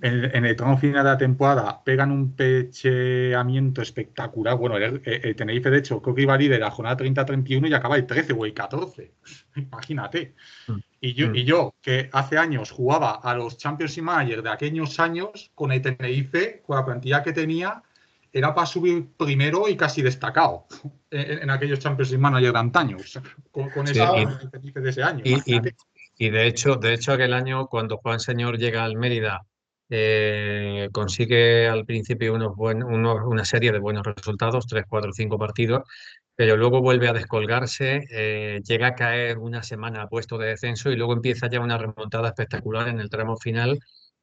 en el tramo final de la temporada pegan un pecheamiento espectacular. Bueno, el Tenerife, de hecho, creo que iba líder la jornada 30-31 y acaba el 13 o el 14. Imagínate. Y yo, que hace años jugaba a los Champions y Manager de aquellos años, con el Tenerife, con la plantilla que tenía, era para subir primero y casi destacado en aquellos Champions y Manager de antaño. O sea, con Sí, ese Ah, Tenerife de ese año, y, y- imagínate. y de hecho aquel año cuando Juan Señor llega al Mérida, consigue al principio una serie de buenos resultados, 3, 4, 5 partidos, pero luego vuelve a descolgarse, llega a caer una semana a puesto de descenso y luego empieza ya una remontada espectacular en el tramo final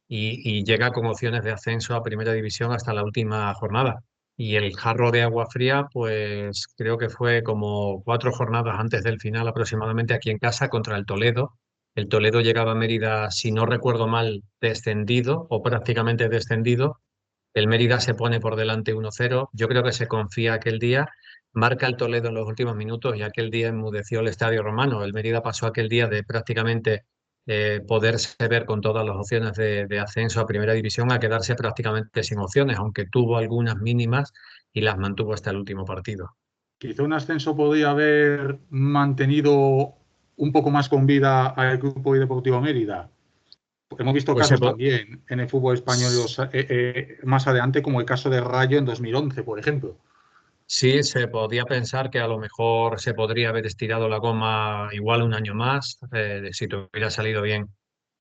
y llega con opciones de ascenso a Primera División hasta la última jornada. Y el jarro de agua fría, pues creo que fue como 4 jornadas antes del final aproximadamente aquí en casa contra el Toledo. El Toledo llegaba a Mérida, si no recuerdo mal, descendido o prácticamente descendido. El Mérida se pone por delante 1-0. Yo creo que se confía aquel día. Marca el Toledo en los últimos minutos y aquel día enmudeció el Estadio Romano. El Mérida pasó aquel día de prácticamente poderse ver con todas las opciones de ascenso a Primera División a quedarse prácticamente sin opciones, aunque tuvo algunas mínimas y las mantuvo hasta el último partido. Quizá un ascenso podría haber mantenido un poco más con vida al Grupo y Deportivo Mérida. Porque hemos visto Pues se, casos también en el fútbol español más adelante, como el caso de Rayo en 2011, por ejemplo. Sí, se podía pensar que a lo mejor se podría haber estirado la goma igual un año más, si te hubiera salido bien.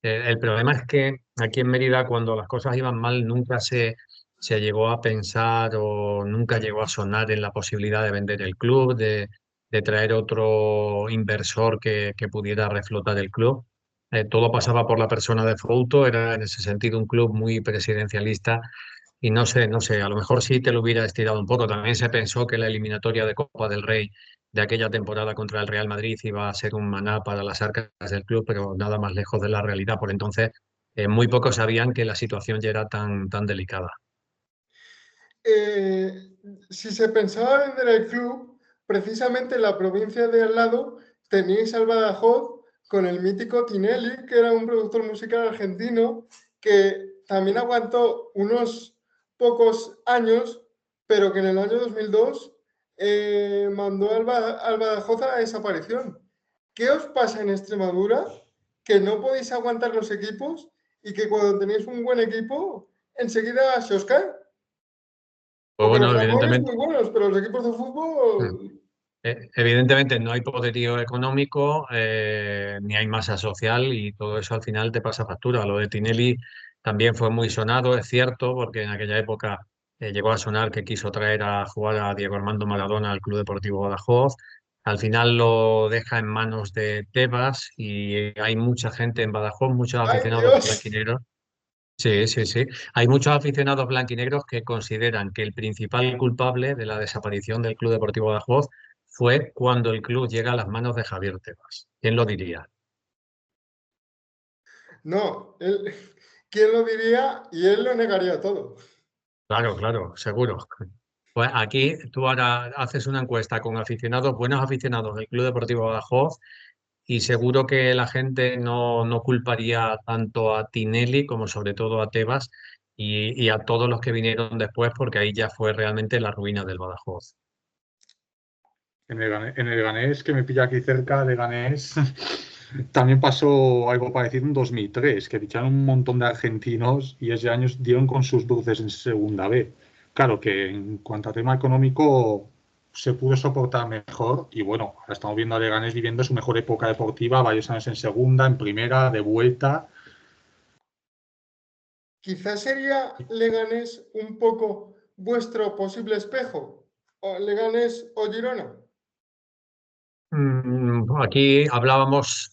El problema es que aquí en Mérida, cuando las cosas iban mal, nunca se llegó a pensar o nunca llegó a sonar en la posibilidad de vender el club, de traer otro inversor que pudiera reflotar el club. Todo pasaba por la persona de Fouto, era en ese sentido un club muy presidencialista y no sé, a lo mejor sí te lo hubiera estirado un poco. También se pensó que la eliminatoria de Copa del Rey de aquella temporada contra el Real Madrid iba a ser un maná para las arcas del club, pero nada más lejos de la realidad. Por entonces, muy pocos sabían que la situación ya era tan delicada. eh, si se pensaba vender el club, precisamente en la provincia de al lado teníais al Badajoz con el mítico Tinelli, que era un productor musical argentino que también aguantó unos pocos años, pero que en el año 2002 mandó al Badajoz a la desaparición. ¿Qué os pasa en Extremadura? Que no podéis aguantar los equipos y que cuando tenéis un buen equipo, enseguida se os cae. Pues Porque los bueno, amores evidentemente, muy buenos, pero los equipos de fútbol. evidentemente no hay poderío económico, ni hay masa social y todo eso al final te pasa factura. Lo de Tinelli también fue muy sonado, es cierto, porque en aquella época llegó a sonar que quiso traer a jugar a Diego Armando Maradona al Club Deportivo Badajoz. Al final lo deja en manos de Tebas y hay mucha gente en Badajoz, muchos ¡Ay, aficionados Dios! blanquineros. Sí, sí, sí. Hay muchos aficionados blanquinegros que consideran que el principal culpable de la desaparición del Club Deportivo Badajoz fue cuando el club llega a las manos de Javier Tebas. ¿Quién lo diría? No, él, ¿quién lo diría? Y él lo negaría todo. Claro, claro, seguro. Pues aquí tú ahora haces una encuesta con aficionados, buenos aficionados del Club Deportivo Badajoz, y seguro que la gente no culparía tanto a Tinelli como sobre todo a Tebas. y a todos los que vinieron después, porque ahí ya fue realmente la ruina del Badajoz. En el Leganés, que me pilla aquí cerca, Leganés, también pasó algo parecido en 2003, que ficharon un montón de argentinos y ese año dieron con sus bruces en segunda B. Claro que en cuanto a tema económico se pudo soportar mejor y bueno, ahora estamos viendo a Leganés viviendo su mejor época deportiva, varios años en segunda, en primera, de vuelta. Quizás sería Leganés un poco vuestro posible espejo, o Leganés o Girona. Aquí hablábamos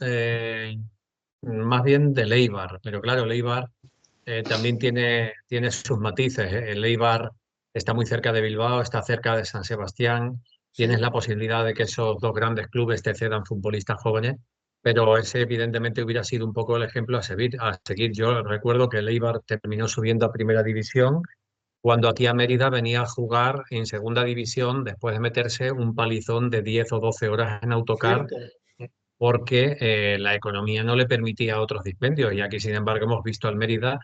más bien de Eibar, pero claro, el Eibar también tiene sus matices. El Eibar está muy cerca de Bilbao, está cerca de San Sebastián, tienes la Sí, posibilidad de que esos dos grandes clubes te cedan futbolistas jóvenes, pero ese evidentemente hubiera sido un poco el ejemplo a seguir. Yo recuerdo que el Eibar terminó subiendo a Primera División cuando aquí a Mérida venía a jugar en Segunda División después de meterse un palizón de 10 o 12 horas en autocar cierto. porque la economía no le permitía otros dispendios. Y aquí, sin embargo, hemos visto al Mérida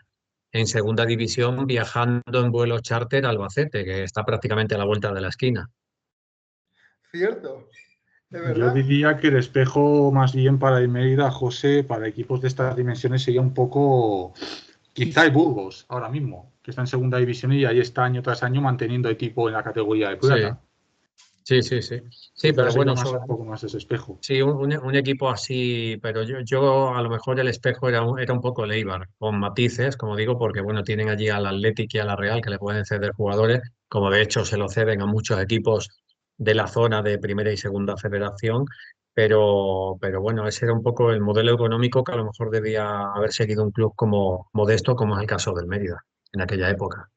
en Segunda División viajando en vuelo charter a Albacete, que está prácticamente a la vuelta de la esquina. Cierto, de Yo verdad. diría que el espejo más bien para el Mérida, José, para equipos de estas dimensiones sería un poco, quizá el Burgos, ahora mismo, que está en segunda división y ahí está año tras año manteniendo equipo en la categoría de Sí, plata. sí, sí, sí. Sí, Quizá pero sería bueno, más un poco más ese espejo. sí, un equipo así, pero yo a lo mejor el espejo era un poco el Eibar, con matices, como digo, porque bueno, tienen allí al Athletic y a la Real que le pueden ceder jugadores, como de hecho se lo ceden a muchos equipos de la zona de primera y segunda federación, pero bueno, ese era un poco el modelo económico que a lo mejor debía haber seguido un club como Modesto, como es el caso del Mérida en aquella época.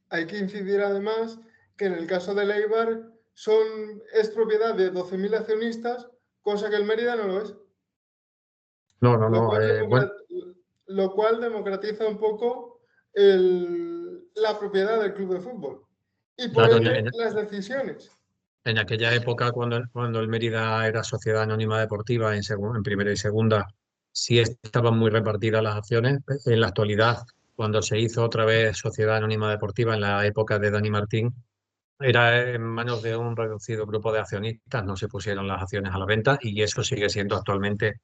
Hay que incidir además que en el caso del Eibar es propiedad de 12.000 accionistas, cosa que el Mérida no lo es, No, no, lo no, cual, bueno, lo cual democratiza un poco la propiedad del club de fútbol y por claro, ende las decisiones. en aquella época, cuando el Mérida era sociedad anónima deportiva en primera y segunda, sí estaban muy repartidas las acciones. En la actualidad, cuando se hizo otra vez sociedad anónima deportiva en la época de Dani Martín, era en manos de un reducido grupo de accionistas, no se pusieron las acciones a la venta y eso sigue siendo actualmente,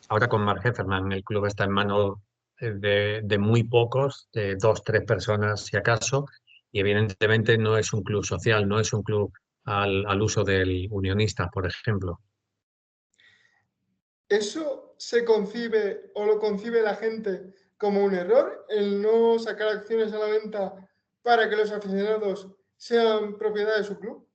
ahora con Mark Heffernan, el club está en manos de muy pocos, de dos, tres personas si acaso, y evidentemente no es un club social, no es un club al uso del unionista, por ejemplo. ¿Eso se concibe o lo concibe la gente como un error, el no sacar acciones a la venta para que los aficionados sean propiedad de su club?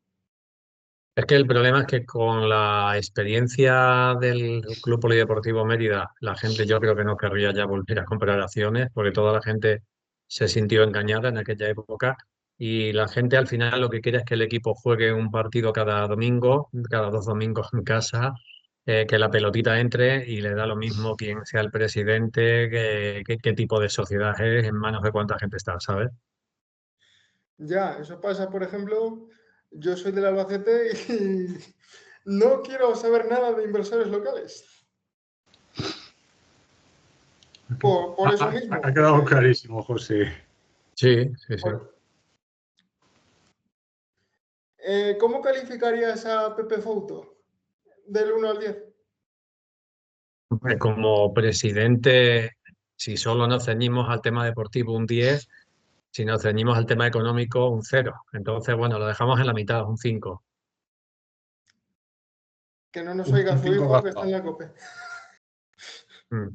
Es que el problema es que con la experiencia del Club Polideportivo Mérida, la gente yo creo que no querría ya volver a comprar acciones, porque toda la gente se sintió engañada en aquella época y la gente al final lo que quiere es que el equipo juegue un partido cada domingo, cada dos domingos en casa, que la pelotita entre y le da lo mismo quién sea el presidente, qué tipo de sociedad es, en manos de cuánta gente está, ¿sabes? Ya, eso pasa, por ejemplo, yo soy del Albacete y no quiero saber nada de inversores locales. Por eso Ha mismo, quedado porque clarísimo, José. Sí, sí, sí. bueno, ¿cómo calificarías a Pepe Fouto del 1 al 10? Como presidente, si solo nos ceñimos al tema deportivo, un 10, si nos ceñimos al tema económico, un 0. Entonces, bueno, lo dejamos en la mitad, un 5. Que no nos Un oiga su 5 hijo que está en gastado. la COPE. Mm.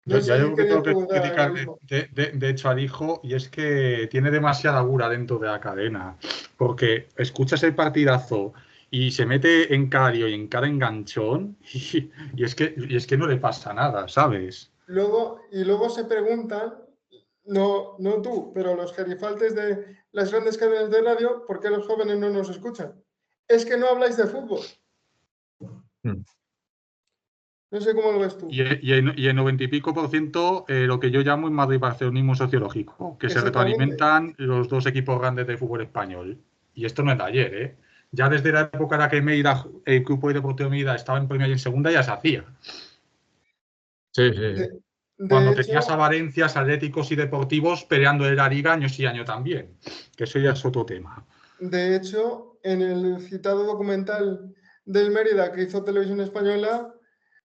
No Ya sé si yo que querías tengo que preguntar algo, criticar Isma. de hecho al hijo y es que tiene demasiada gura dentro de la cadena, porque escuchas el partidazo y se mete en cario y en cada enganchón y es que no le pasa nada, ¿sabes? Luego se preguntan, no, no tú, pero los gerifaltes de las grandes cadenas de radio, ¿por qué los jóvenes no nos escuchan? Es que no habláis de fútbol. Mm. No sé cómo lo ves tú. Y el 90 y pico por ciento, lo que yo llamo el madrid-barcelonismo sociológico, que se Exactamente. retroalimentan los dos equipos grandes de fútbol español. Y esto no es de ayer, ¿eh? Ya desde la época en la que Mérida, el Club Deportivo Mérida estaba en primera y en segunda ya se hacía. Sí, sí, sí. De, Cuando De tenías a hecho, Valencias, Atléticos y Deportivos peleando en la Liga año sí, año también, que eso ya es otro tema. de hecho, en el citado documental del Mérida que hizo Televisión Española,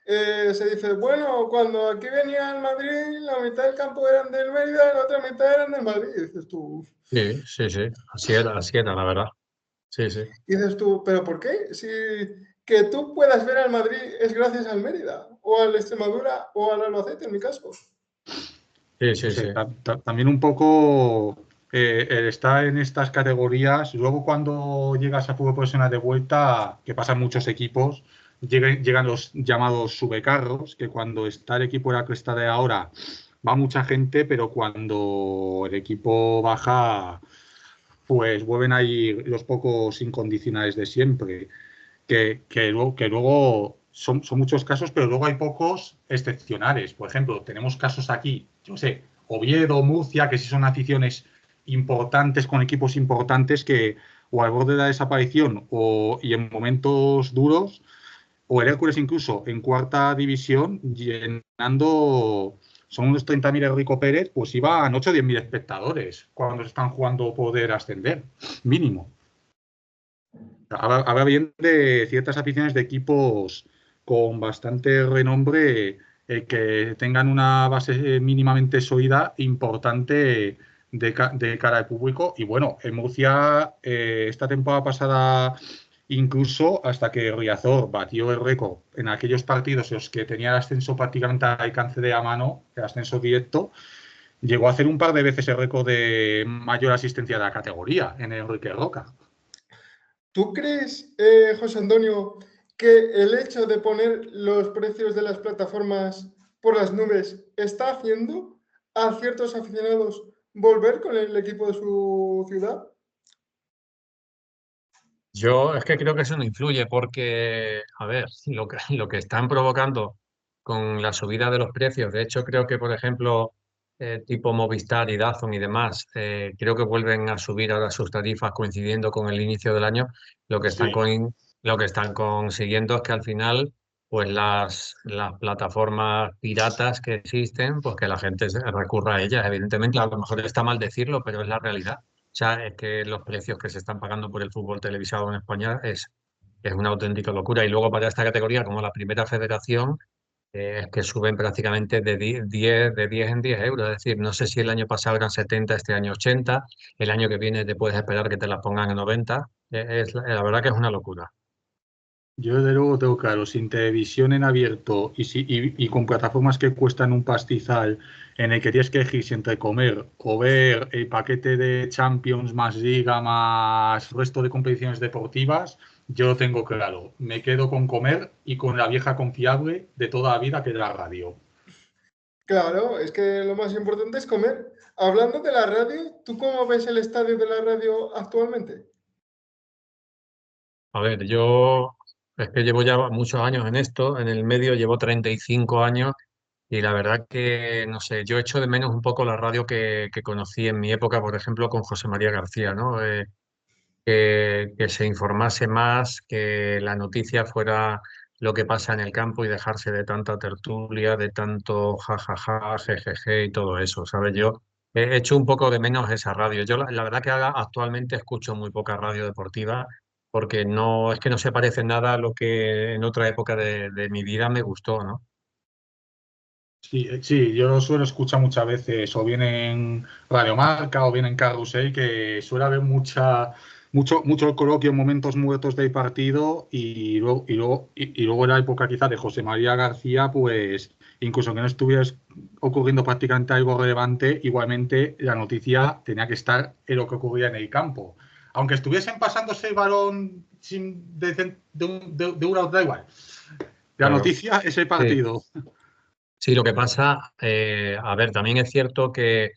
se dice, bueno, cuando aquí venía el Madrid, la mitad del campo eran del Mérida y la otra mitad eran del Madrid. Dices tú, Sí, sí, sí, así era, la verdad. Sí, sí, ¿pero por qué? Si que tú puedas ver al Madrid es gracias al Mérida, o al Extremadura, o al Albacete, en mi caso. sí, No sí, sé, sí. también un poco el estar en estas categorías, luego cuando llegas a fútbol profesional de vuelta, que pasan muchos equipos, llegan los llamados subecarros, que cuando está el equipo en la cresta de ahora va mucha gente, pero cuando el equipo baja, pues vuelven a ir los pocos incondicionales de siempre, que luego son muchos casos, pero luego hay pocos excepcionales. Por ejemplo, tenemos casos aquí, yo sé, Oviedo, Murcia, que sí son aficiones importantes con equipos importantes que o al borde de la desaparición y en momentos duros, o el Hércules incluso en cuarta división, llenando, son unos 30.000 el Rico Pérez, pues iban 8 o 10.000 espectadores cuando se están jugando poder ascender, mínimo. Habla bien de ciertas aficiones de equipos con bastante renombre que tengan una base mínimamente sólida, importante de cara al público. Y bueno, en Murcia, esta temporada pasada, incluso hasta que Riazor batió el récord en aquellos partidos en los que tenía el ascenso prácticamente al alcance de la mano, el ascenso directo, llegó a hacer un par de veces el récord de mayor asistencia de la categoría en el Enrique Roca. ¿Tú crees, José Antonio, que el hecho de poner los precios de las plataformas por las nubes está haciendo a ciertos aficionados volver con el equipo de su ciudad? Yo es que creo que eso no influye porque, a ver, lo que están provocando con la subida de los precios, de hecho creo que, por ejemplo, tipo Movistar y Dazn y demás, creo que vuelven a subir ahora sus tarifas coincidiendo con el inicio del año. Lo que están, Sí. lo que están consiguiendo es que al final, pues las plataformas piratas que existen, pues que la gente recurra a ellas. Evidentemente, a lo mejor está mal decirlo, pero es la realidad. O sea, es que los precios que se están pagando por el fútbol televisado en España es una auténtica locura. Y luego para esta categoría, como la primera federación, es que suben prácticamente de 10 en 10 euros. Es decir, no sé si el año pasado eran 70, este año 80, el año que viene te puedes esperar que te las pongan en 90. La verdad que es una locura. Yo desde luego tengo claro, sin televisión en abierto y con plataformas que cuestan un pastizal en el que tienes que elegir si entre comer o ver el paquete de Champions más Liga más resto de competiciones deportivas, yo lo tengo claro. Me quedo con comer y con la vieja confiable de toda la vida que es la radio. Claro, es que lo más importante es comer. Hablando de la radio, ¿tú cómo ves el estadio de la radio actualmente? A ver, yo es que llevo ya muchos años en esto, en el medio llevo 35 años y la verdad que, no sé, yo echo de menos un poco la radio que conocí en mi época, por ejemplo, con José María García, ¿no? Que se informase más, que la noticia fuera lo que pasa en el campo y dejarse de tanta tertulia, de tanto jajaja, jejeje y todo eso, ¿sabes? Yo he hecho un poco de menos esa radio. Yo la verdad que ahora actualmente escucho muy poca radio deportiva porque no es que no se parece en nada a lo que en otra época de mi vida me gustó, ¿no? Sí, sí, yo lo suelo escuchar muchas veces, o bien en Radio Marca o bien en Carrusel, que suele haber mucho coloquio en momentos muertos del partido y luego en la época quizá de José María García, pues incluso que no estuviera ocurriendo prácticamente algo relevante, igualmente la noticia tenía que estar en lo que ocurría en el campo. Aunque estuviesen pasándose el balón de un lado, da igual. La Claro. noticia es el Sí. partido. Sí, lo que pasa, a ver, también es cierto que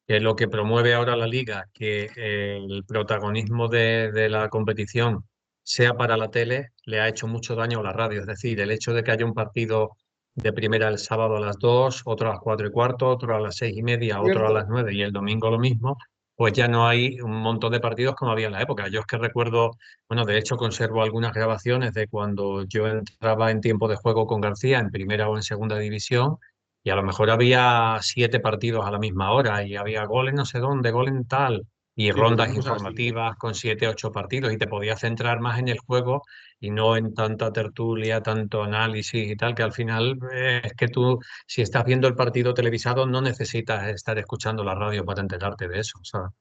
lo que promueve ahora la liga, que el protagonismo de la competición sea para la tele, le ha hecho mucho daño a la radio. Es decir, el hecho de que haya un partido de primera el sábado a las 2, otro a las 4 y cuarto, otro a las 6 y media, otro a las Cierto. 9 y el domingo lo mismo, pues ya no hay un montón de partidos como había en la época. Yo es que recuerdo, bueno, de hecho conservo algunas grabaciones de cuando yo entraba en tiempo de juego con García en primera o en segunda división y a lo mejor había 7 partidos a la misma hora y había gol en no sé dónde, gol en tal, y Sí, lo rondas tenemos a las 5. informativas con 7, 8 partidos y te podías centrar más en el juego y no en tanta tertulia, tanto análisis y tal, que al final es que tú, si estás viendo el partido televisado, no necesitas estar escuchando la radio para enterarte de eso, ¿sabes?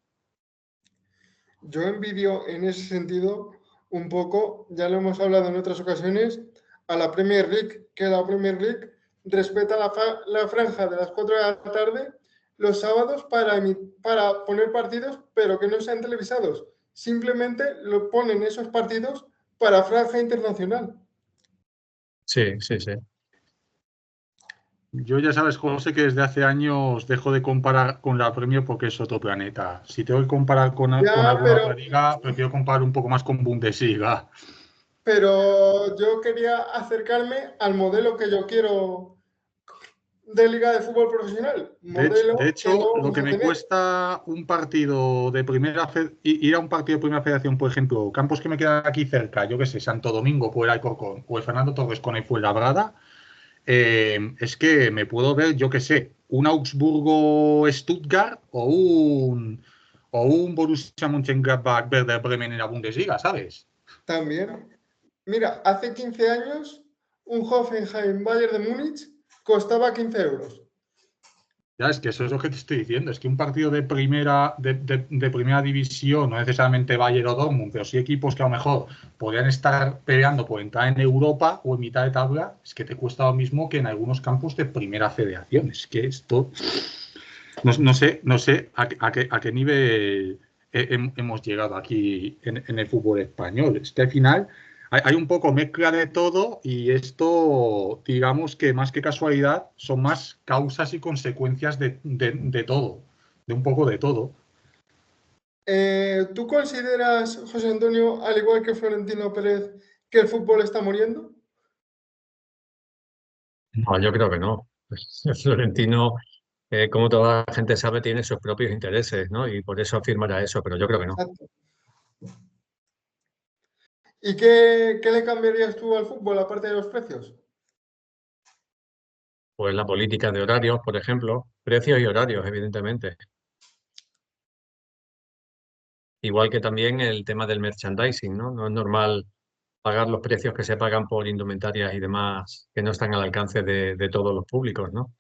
Yo envidio en ese sentido un poco, ya lo hemos hablado en otras ocasiones, a la Premier League, que la Premier League respeta la franja de las 4 de la tarde los sábados para poner partidos, pero que no sean televisados. Simplemente lo ponen esos partidos para franja internacional. Sí, sí, sí. Yo ya sabes, José, que desde hace años dejo de comparar con la Premier porque es otro planeta. Si tengo que comparar con Ya, alguna otra liga, prefiero comparar un poco más con Bundesliga. pero yo quería acercarme al modelo que yo quiero de liga de fútbol profesional, De modelo que hecho, no lo vamos que a me tener. cuesta un partido de ir a un partido de primera federación, por ejemplo, campos que me quedan aquí cerca, yo qué sé, Santo Domingo, por el Alcorcón, o el Fernando Torres con el Fuenlabrada, es que me puedo ver, yo qué sé, un Augsburgo-Stuttgart o un Borussia Mönchengladbach-Werder Bremen en la Bundesliga, ¿sabes? También. Mira, hace 15 años un Hoffenheim Bayern de Múnich costaba 15 euros. Ya, es que eso es lo que te estoy diciendo. Es que un partido de primera división, no necesariamente Bayern o Dortmund, pero sí equipos que a lo mejor podrían estar peleando por entrar en Europa o en mitad de tabla, es que te cuesta lo mismo que en algunos campos de primera federación. Es que esto, no sé a qué nivel hemos llegado aquí en el fútbol español. Es que al final hay un poco mezcla de todo y esto, digamos que más que casualidad, son más causas y consecuencias de todo, de un poco de todo. ¿Tú consideras, José Antonio, al igual que Florentino Pérez, que el fútbol está muriendo? No, yo creo que no. Florentino, como toda la gente sabe, tiene sus propios intereses, ¿no? Y por eso afirmará eso, pero yo creo que no. Exacto. ¿Y qué le cambiarías tú al fútbol aparte de los precios? Pues la política de horarios, por ejemplo, precios y horarios, evidentemente. Igual que también el tema del merchandising, ¿no? No es normal pagar los precios que se pagan por indumentarias y demás que no están al alcance de todos los públicos, ¿no?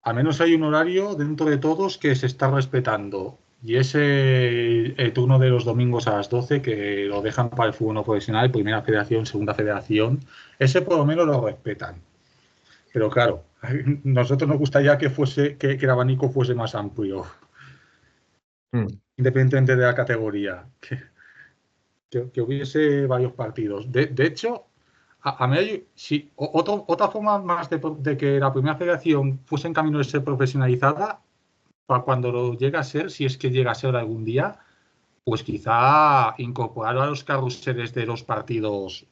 Al menos hay un horario dentro de todos que se está respetando. Y es el turno de los domingos a las 12 que lo dejan para el fútbol no profesional, primera federación, segunda federación. Ese por lo menos lo respetan. Pero claro, nosotros nos gustaría que el abanico fuese más amplio, Mm. independientemente de la categoría, que hubiese varios partidos. De hecho, a mí si, otra forma más de que la primera federación fuese en camino de ser profesionalizada, para cuando lo llegue a ser, si es que llega a ser algún día, pues quizá incorporar a los carruseles de los partidos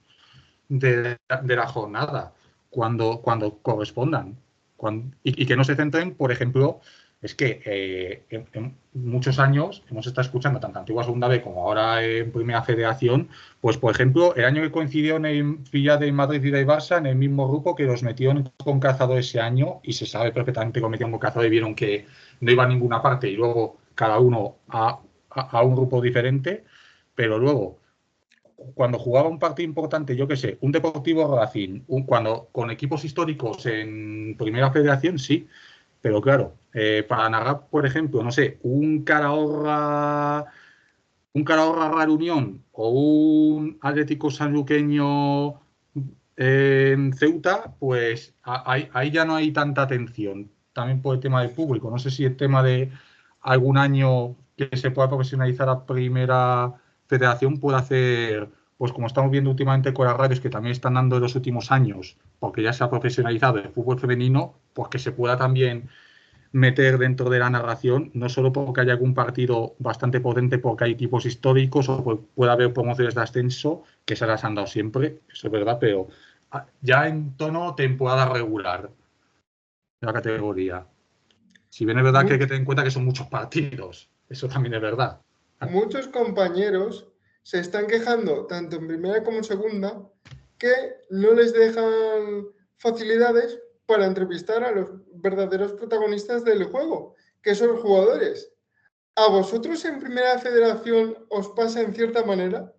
de la jornada, cuando correspondan. Y que no se centren, por ejemplo, es que en muchos años hemos estado escuchando tanto antigua segunda B como ahora en primera federación, pues por ejemplo, el año que coincidió en el Villa de Madrid y de Barça, en el mismo grupo que los metieron con Cazador ese año, y se sabe perfectamente que lo metieron con Cazador y vieron que no iba a ninguna parte y luego cada uno a un grupo diferente, pero luego cuando jugaba un partido importante, yo qué sé, un Deportivo Racing, cuando con equipos históricos en Primera Federación, sí, pero claro, para narrar, por ejemplo, no sé, un Calahorra Real Unión o un Atlético Sanluqueño en Ceuta, pues ahí ya no hay tanta atención, también por el tema del público. No sé si el tema de algún año que se pueda profesionalizar a Primera Federación puede hacer, pues como estamos viendo últimamente con las radios que también están dando en los últimos años, porque ya se ha profesionalizado el fútbol femenino, pues que se pueda también meter dentro de la narración, no solo porque haya algún partido bastante potente, porque hay equipos históricos o puede haber promociones de ascenso, que se las han dado siempre, eso es verdad, pero ya en tono temporada regular de la categoría. Si bien es verdad que hay que tener en cuenta que son muchos partidos, eso también es verdad. Muchos compañeros se están quejando, tanto en primera como en segunda, que no les dejan facilidades para entrevistar a los verdaderos protagonistas del juego, que son los jugadores. ¿A vosotros en Primera Federación os pasa en cierta manera?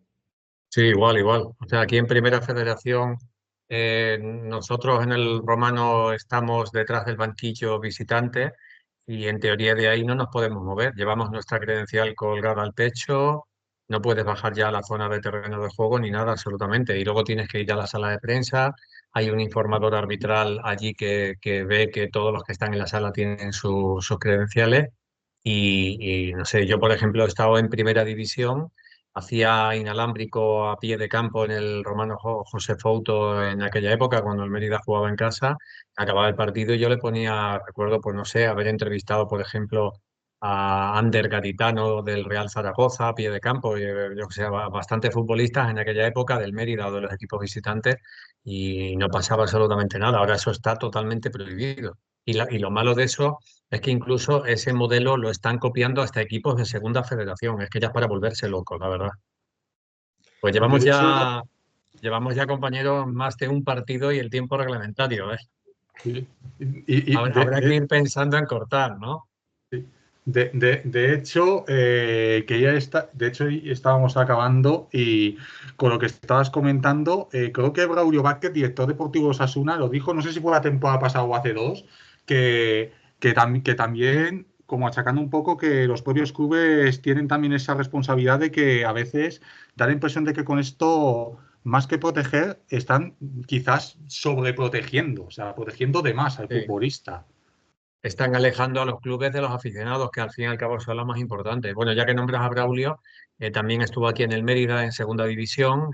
Sí, igual, igual. O sea, aquí en Primera Federación, nosotros en el Romano estamos detrás del banquillo visitante y en teoría de ahí no nos podemos mover. Llevamos nuestra credencial colgada al pecho, no puedes bajar ya a la zona de terreno de juego ni nada absolutamente. Y luego tienes que ir a la sala de prensa. Hay un informador arbitral allí que ve que todos los que están en la sala tienen sus credenciales. Y no sé, yo por ejemplo he estado en Primera División. Hacía inalámbrico a pie de campo en el Romano José Fouto en aquella época, cuando el Mérida jugaba en casa. Acababa el partido y yo le ponía, recuerdo, pues no sé, haber entrevistado, por ejemplo, a Ander Garitano del Real Zaragoza a pie de campo, y, yo que sé, bastante futbolistas en aquella época del Mérida o de los equipos visitantes, y no pasaba absolutamente nada. Ahora eso está totalmente prohibido. Y lo malo de eso es que incluso ese modelo lo están copiando hasta equipos de segunda federación. Es que ya es para volverse loco, la verdad. Pues De hecho, llevamos ya, compañeros, más de un partido y el tiempo reglamentario, ¿eh? sí, y Habrá que ir pensando en cortar, ¿no? de hecho, que ya está, de hecho, estábamos acabando y con lo que estabas comentando, creo que Braulio Vázquez, director deportivo de Osasuna, lo dijo, no sé si fue la temporada pasada o hace dos, que, que también, como achacando un poco, que los propios clubes tienen también esa responsabilidad de que a veces da la impresión de que con esto, más que proteger, están quizás sobreprotegiendo, o sea, protegiendo de más al Sí. futbolista. Están alejando a los clubes de los aficionados, que al fin y al cabo son los más importantes. Bueno, ya que nombras a Braulio, también estuvo aquí en el Mérida en segunda división.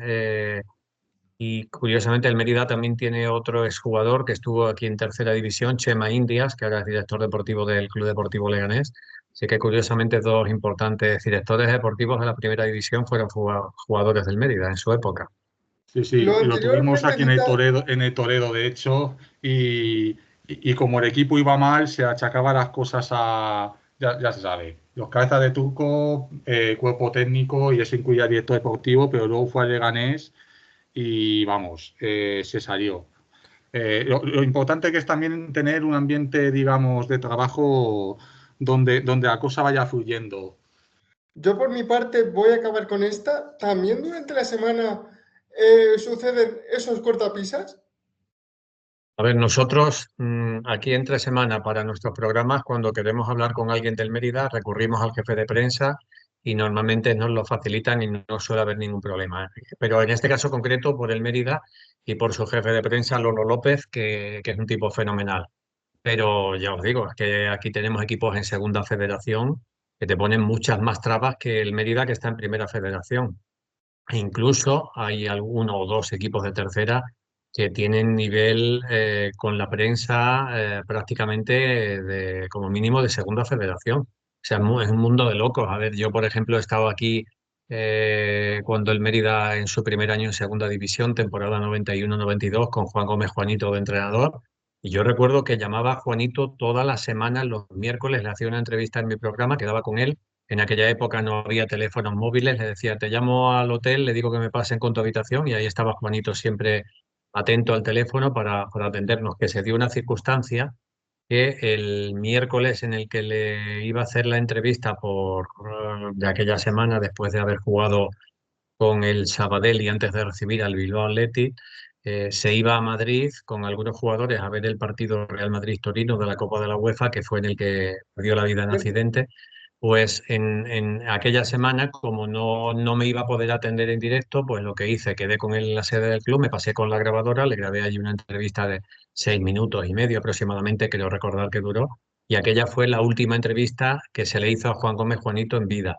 Y curiosamente el Mérida también tiene otro exjugador que estuvo aquí en tercera división, Chema Indias, que ahora es director deportivo del Club Deportivo Leganés. Así que curiosamente dos importantes directores deportivos de la primera división fueron jugadores del Mérida en su época. Sí, Lo sí, lo anterior tuvimos aquí referita, En el Toledo, de hecho, y como el equipo iba mal, se achacaba las cosas a, ya se sabe, los cabezas de turco, cuerpo técnico, y eso incluía director deportivo, pero luego fue al Leganés y vamos, se salió. Lo importante que es también tener un ambiente, digamos, de trabajo donde la cosa vaya fluyendo. yo por mi parte voy a acabar con esta. También durante la semana suceden esos cortapisas. A ver, nosotros aquí entre semana para nuestros programas, cuando queremos hablar con alguien del Mérida, recurrimos al jefe de prensa y normalmente nos lo facilitan y no suele haber ningún problema. Pero en este caso concreto, por el Mérida y por su jefe de prensa, Lolo López, que es un tipo fenomenal. Pero ya os digo, es que aquí tenemos equipos en segunda federación que te ponen muchas más trabas que el Mérida, que está en primera federación. E incluso hay alguno o dos equipos de tercera que tienen nivel con la prensa prácticamente como mínimo de segunda federación. O sea, es un mundo de locos. A ver, yo por ejemplo he estado aquí cuando el Mérida en su primer año en segunda división, temporada 91-92, con Juan Gómez Juanito de entrenador. Y yo recuerdo que llamaba a Juanito todas las semanas, los miércoles, le hacía una entrevista en mi programa, quedaba con él. En aquella época no había teléfonos móviles, le decía, te llamo al hotel, le digo que me pasen con tu habitación, y ahí estaba Juanito siempre atento al teléfono para atendernos, que se dio una circunstancia que el miércoles en el que le iba a hacer la entrevista de aquella semana, después de haber jugado con el Sabadell y antes de recibir al Bilbao Athletic, se iba a Madrid con algunos jugadores a ver el partido Real Madrid-Torino de la Copa de la UEFA, que fue en el que perdió la vida en Cierto. accidente. Pues en aquella semana, como no me iba a poder atender en directo, pues lo que hice, quedé con él en la sede del club, me pasé con la grabadora, le grabé allí una entrevista de 6 minutos y medio aproximadamente, creo recordar que duró, y aquella fue la última entrevista que se le hizo a Juan Gómez Juanito en vida.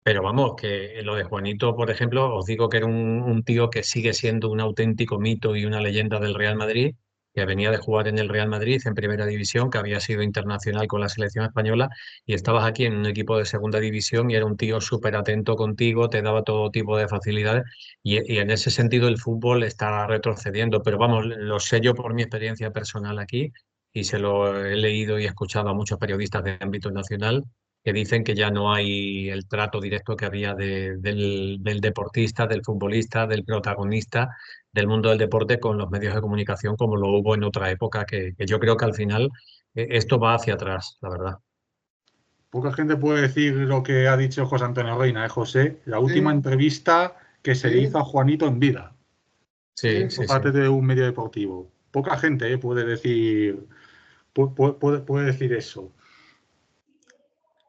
Pero vamos, que lo de Juanito, por ejemplo, os digo que era un tío que sigue siendo un auténtico mito y una leyenda del Real Madrid, que venía de jugar en el Real Madrid en primera división, que había sido internacional con la selección española, y estabas aquí en un equipo de segunda división y era un tío súper atento contigo, te daba todo tipo de facilidades, y en ese sentido el fútbol está retrocediendo. Pero vamos, lo sé yo por mi experiencia personal aquí, y se lo he leído y escuchado a muchos periodistas de ámbito nacional, que dicen que ya no hay el trato directo que había del deportista, del futbolista, del protagonista del mundo del deporte con los medios de comunicación como lo hubo en otra época, que yo creo que al final esto va hacia atrás, la verdad. Poca gente puede decir lo que ha dicho José Antonio Reina, José, la última Sí, entrevista que se le hizo a sí, Juanito en vida, Sí, sí. por sí, sí. parte de un medio deportivo. Poca gente puede decir, puede decir eso.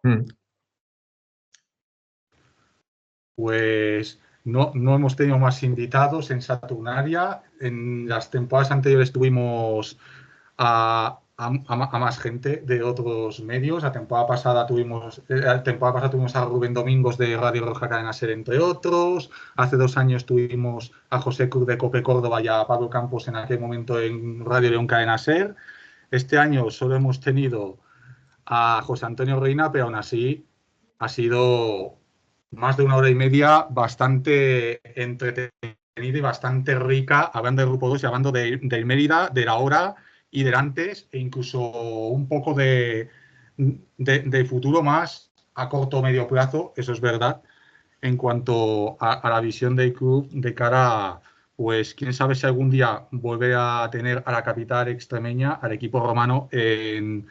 Mm. Pues no hemos tenido más invitados en Saturnalia. En las temporadas anteriores tuvimos a más gente de otros medios. La temporada pasada tuvimos a Rubén Domingos de Radio Roja Cadena Ser, entre otros. Hace 2 años tuvimos a José Cruz de Cope Córdoba y a Pablo Campos en aquel momento en Radio León Cadena Ser. Este año solo hemos tenido a José Antonio Reina, pero aún así ha sido más de 1 hora y media bastante entretenida y bastante rica, hablando del Grupo 2 y hablando del Mérida, de la hora y del antes, e incluso un poco de futuro más a corto o medio plazo, eso es verdad, en cuanto a la visión del club de cara a, pues quién sabe si algún día vuelve a tener a la capital extremeña, al equipo romano en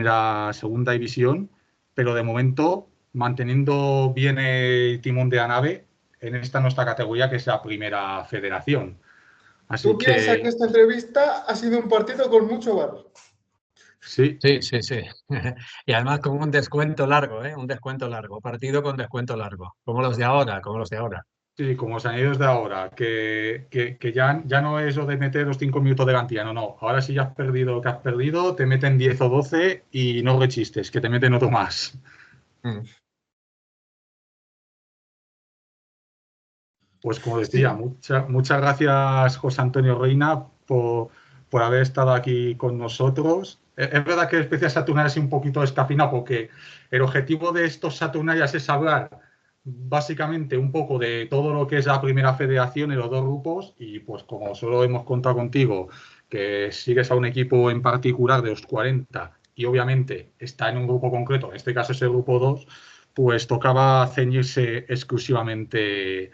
la segunda división, pero de momento manteniendo bien el timón de la nave en esta nuestra categoría, que es la primera federación. Así Tú piensas que que esta entrevista ha sido un partido con mucho bar. sí, Sí, sí, sí. Y además con un descuento largo, ¿eh? Un descuento largo, partido con descuento largo, como los de ahora, como los de ahora. sí, como sonidos de ahora, que ya no es lo de meter los 5 minutos de garantía, no. Ahora sí ya has perdido lo que has perdido, te meten 10 o 12 y no rechistes, que te meten otro más. Mm. Pues como decía, Sí, muchas gracias, José Antonio Reina, por haber estado aquí con nosotros. Es verdad que el especial Saturnalias es un poquito descafeinado, porque el objetivo de estos Saturnalias es hablar básicamente un poco de todo lo que es la primera federación y los dos grupos, y pues como solo hemos contado contigo, que sigues a un equipo en particular de los 40 y obviamente está en un grupo concreto, en este caso es el grupo 2, pues tocaba ceñirse exclusivamente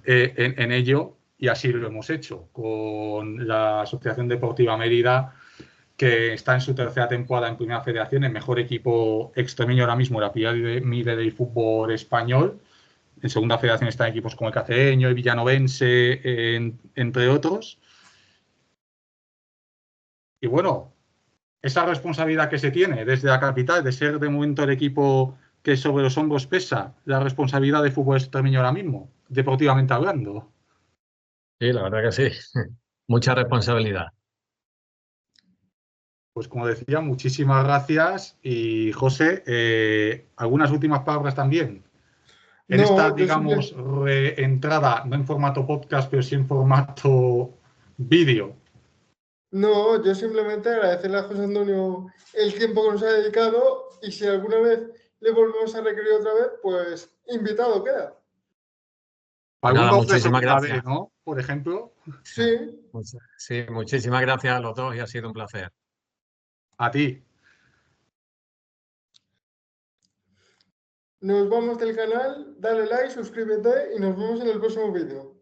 en ello, y así lo hemos hecho con la Asociación Deportiva Mérida, que está en su tercera temporada en Primera Federación, el mejor equipo extremeño ahora mismo, la pirámide del fútbol español. En Segunda Federación están equipos como el Cacereño, el Villanovense, entre otros. Y bueno, esa responsabilidad que se tiene desde la capital de ser de momento el equipo que sobre los hombros pesa la responsabilidad de fútbol extremeño ahora mismo, deportivamente hablando. Sí, la verdad que sí. Mucha responsabilidad. Pues como decía, muchísimas gracias. Y José, algunas últimas palabras también. En esta, no, digamos, reentrada, no en formato podcast, pero sí en formato vídeo. yo simplemente agradecerle a José Antonio el tiempo que nos ha dedicado y si alguna vez le volvemos a requerir otra vez, pues invitado queda. Pues Algún nada, gol de muchísimas segunda gracias. vez, ¿no? Por ejemplo, Sí, Sí, muchísimas gracias a los dos y ha sido un placer. a ti. nos vamos del canal, dale like, suscríbete y nos vemos en el próximo vídeo.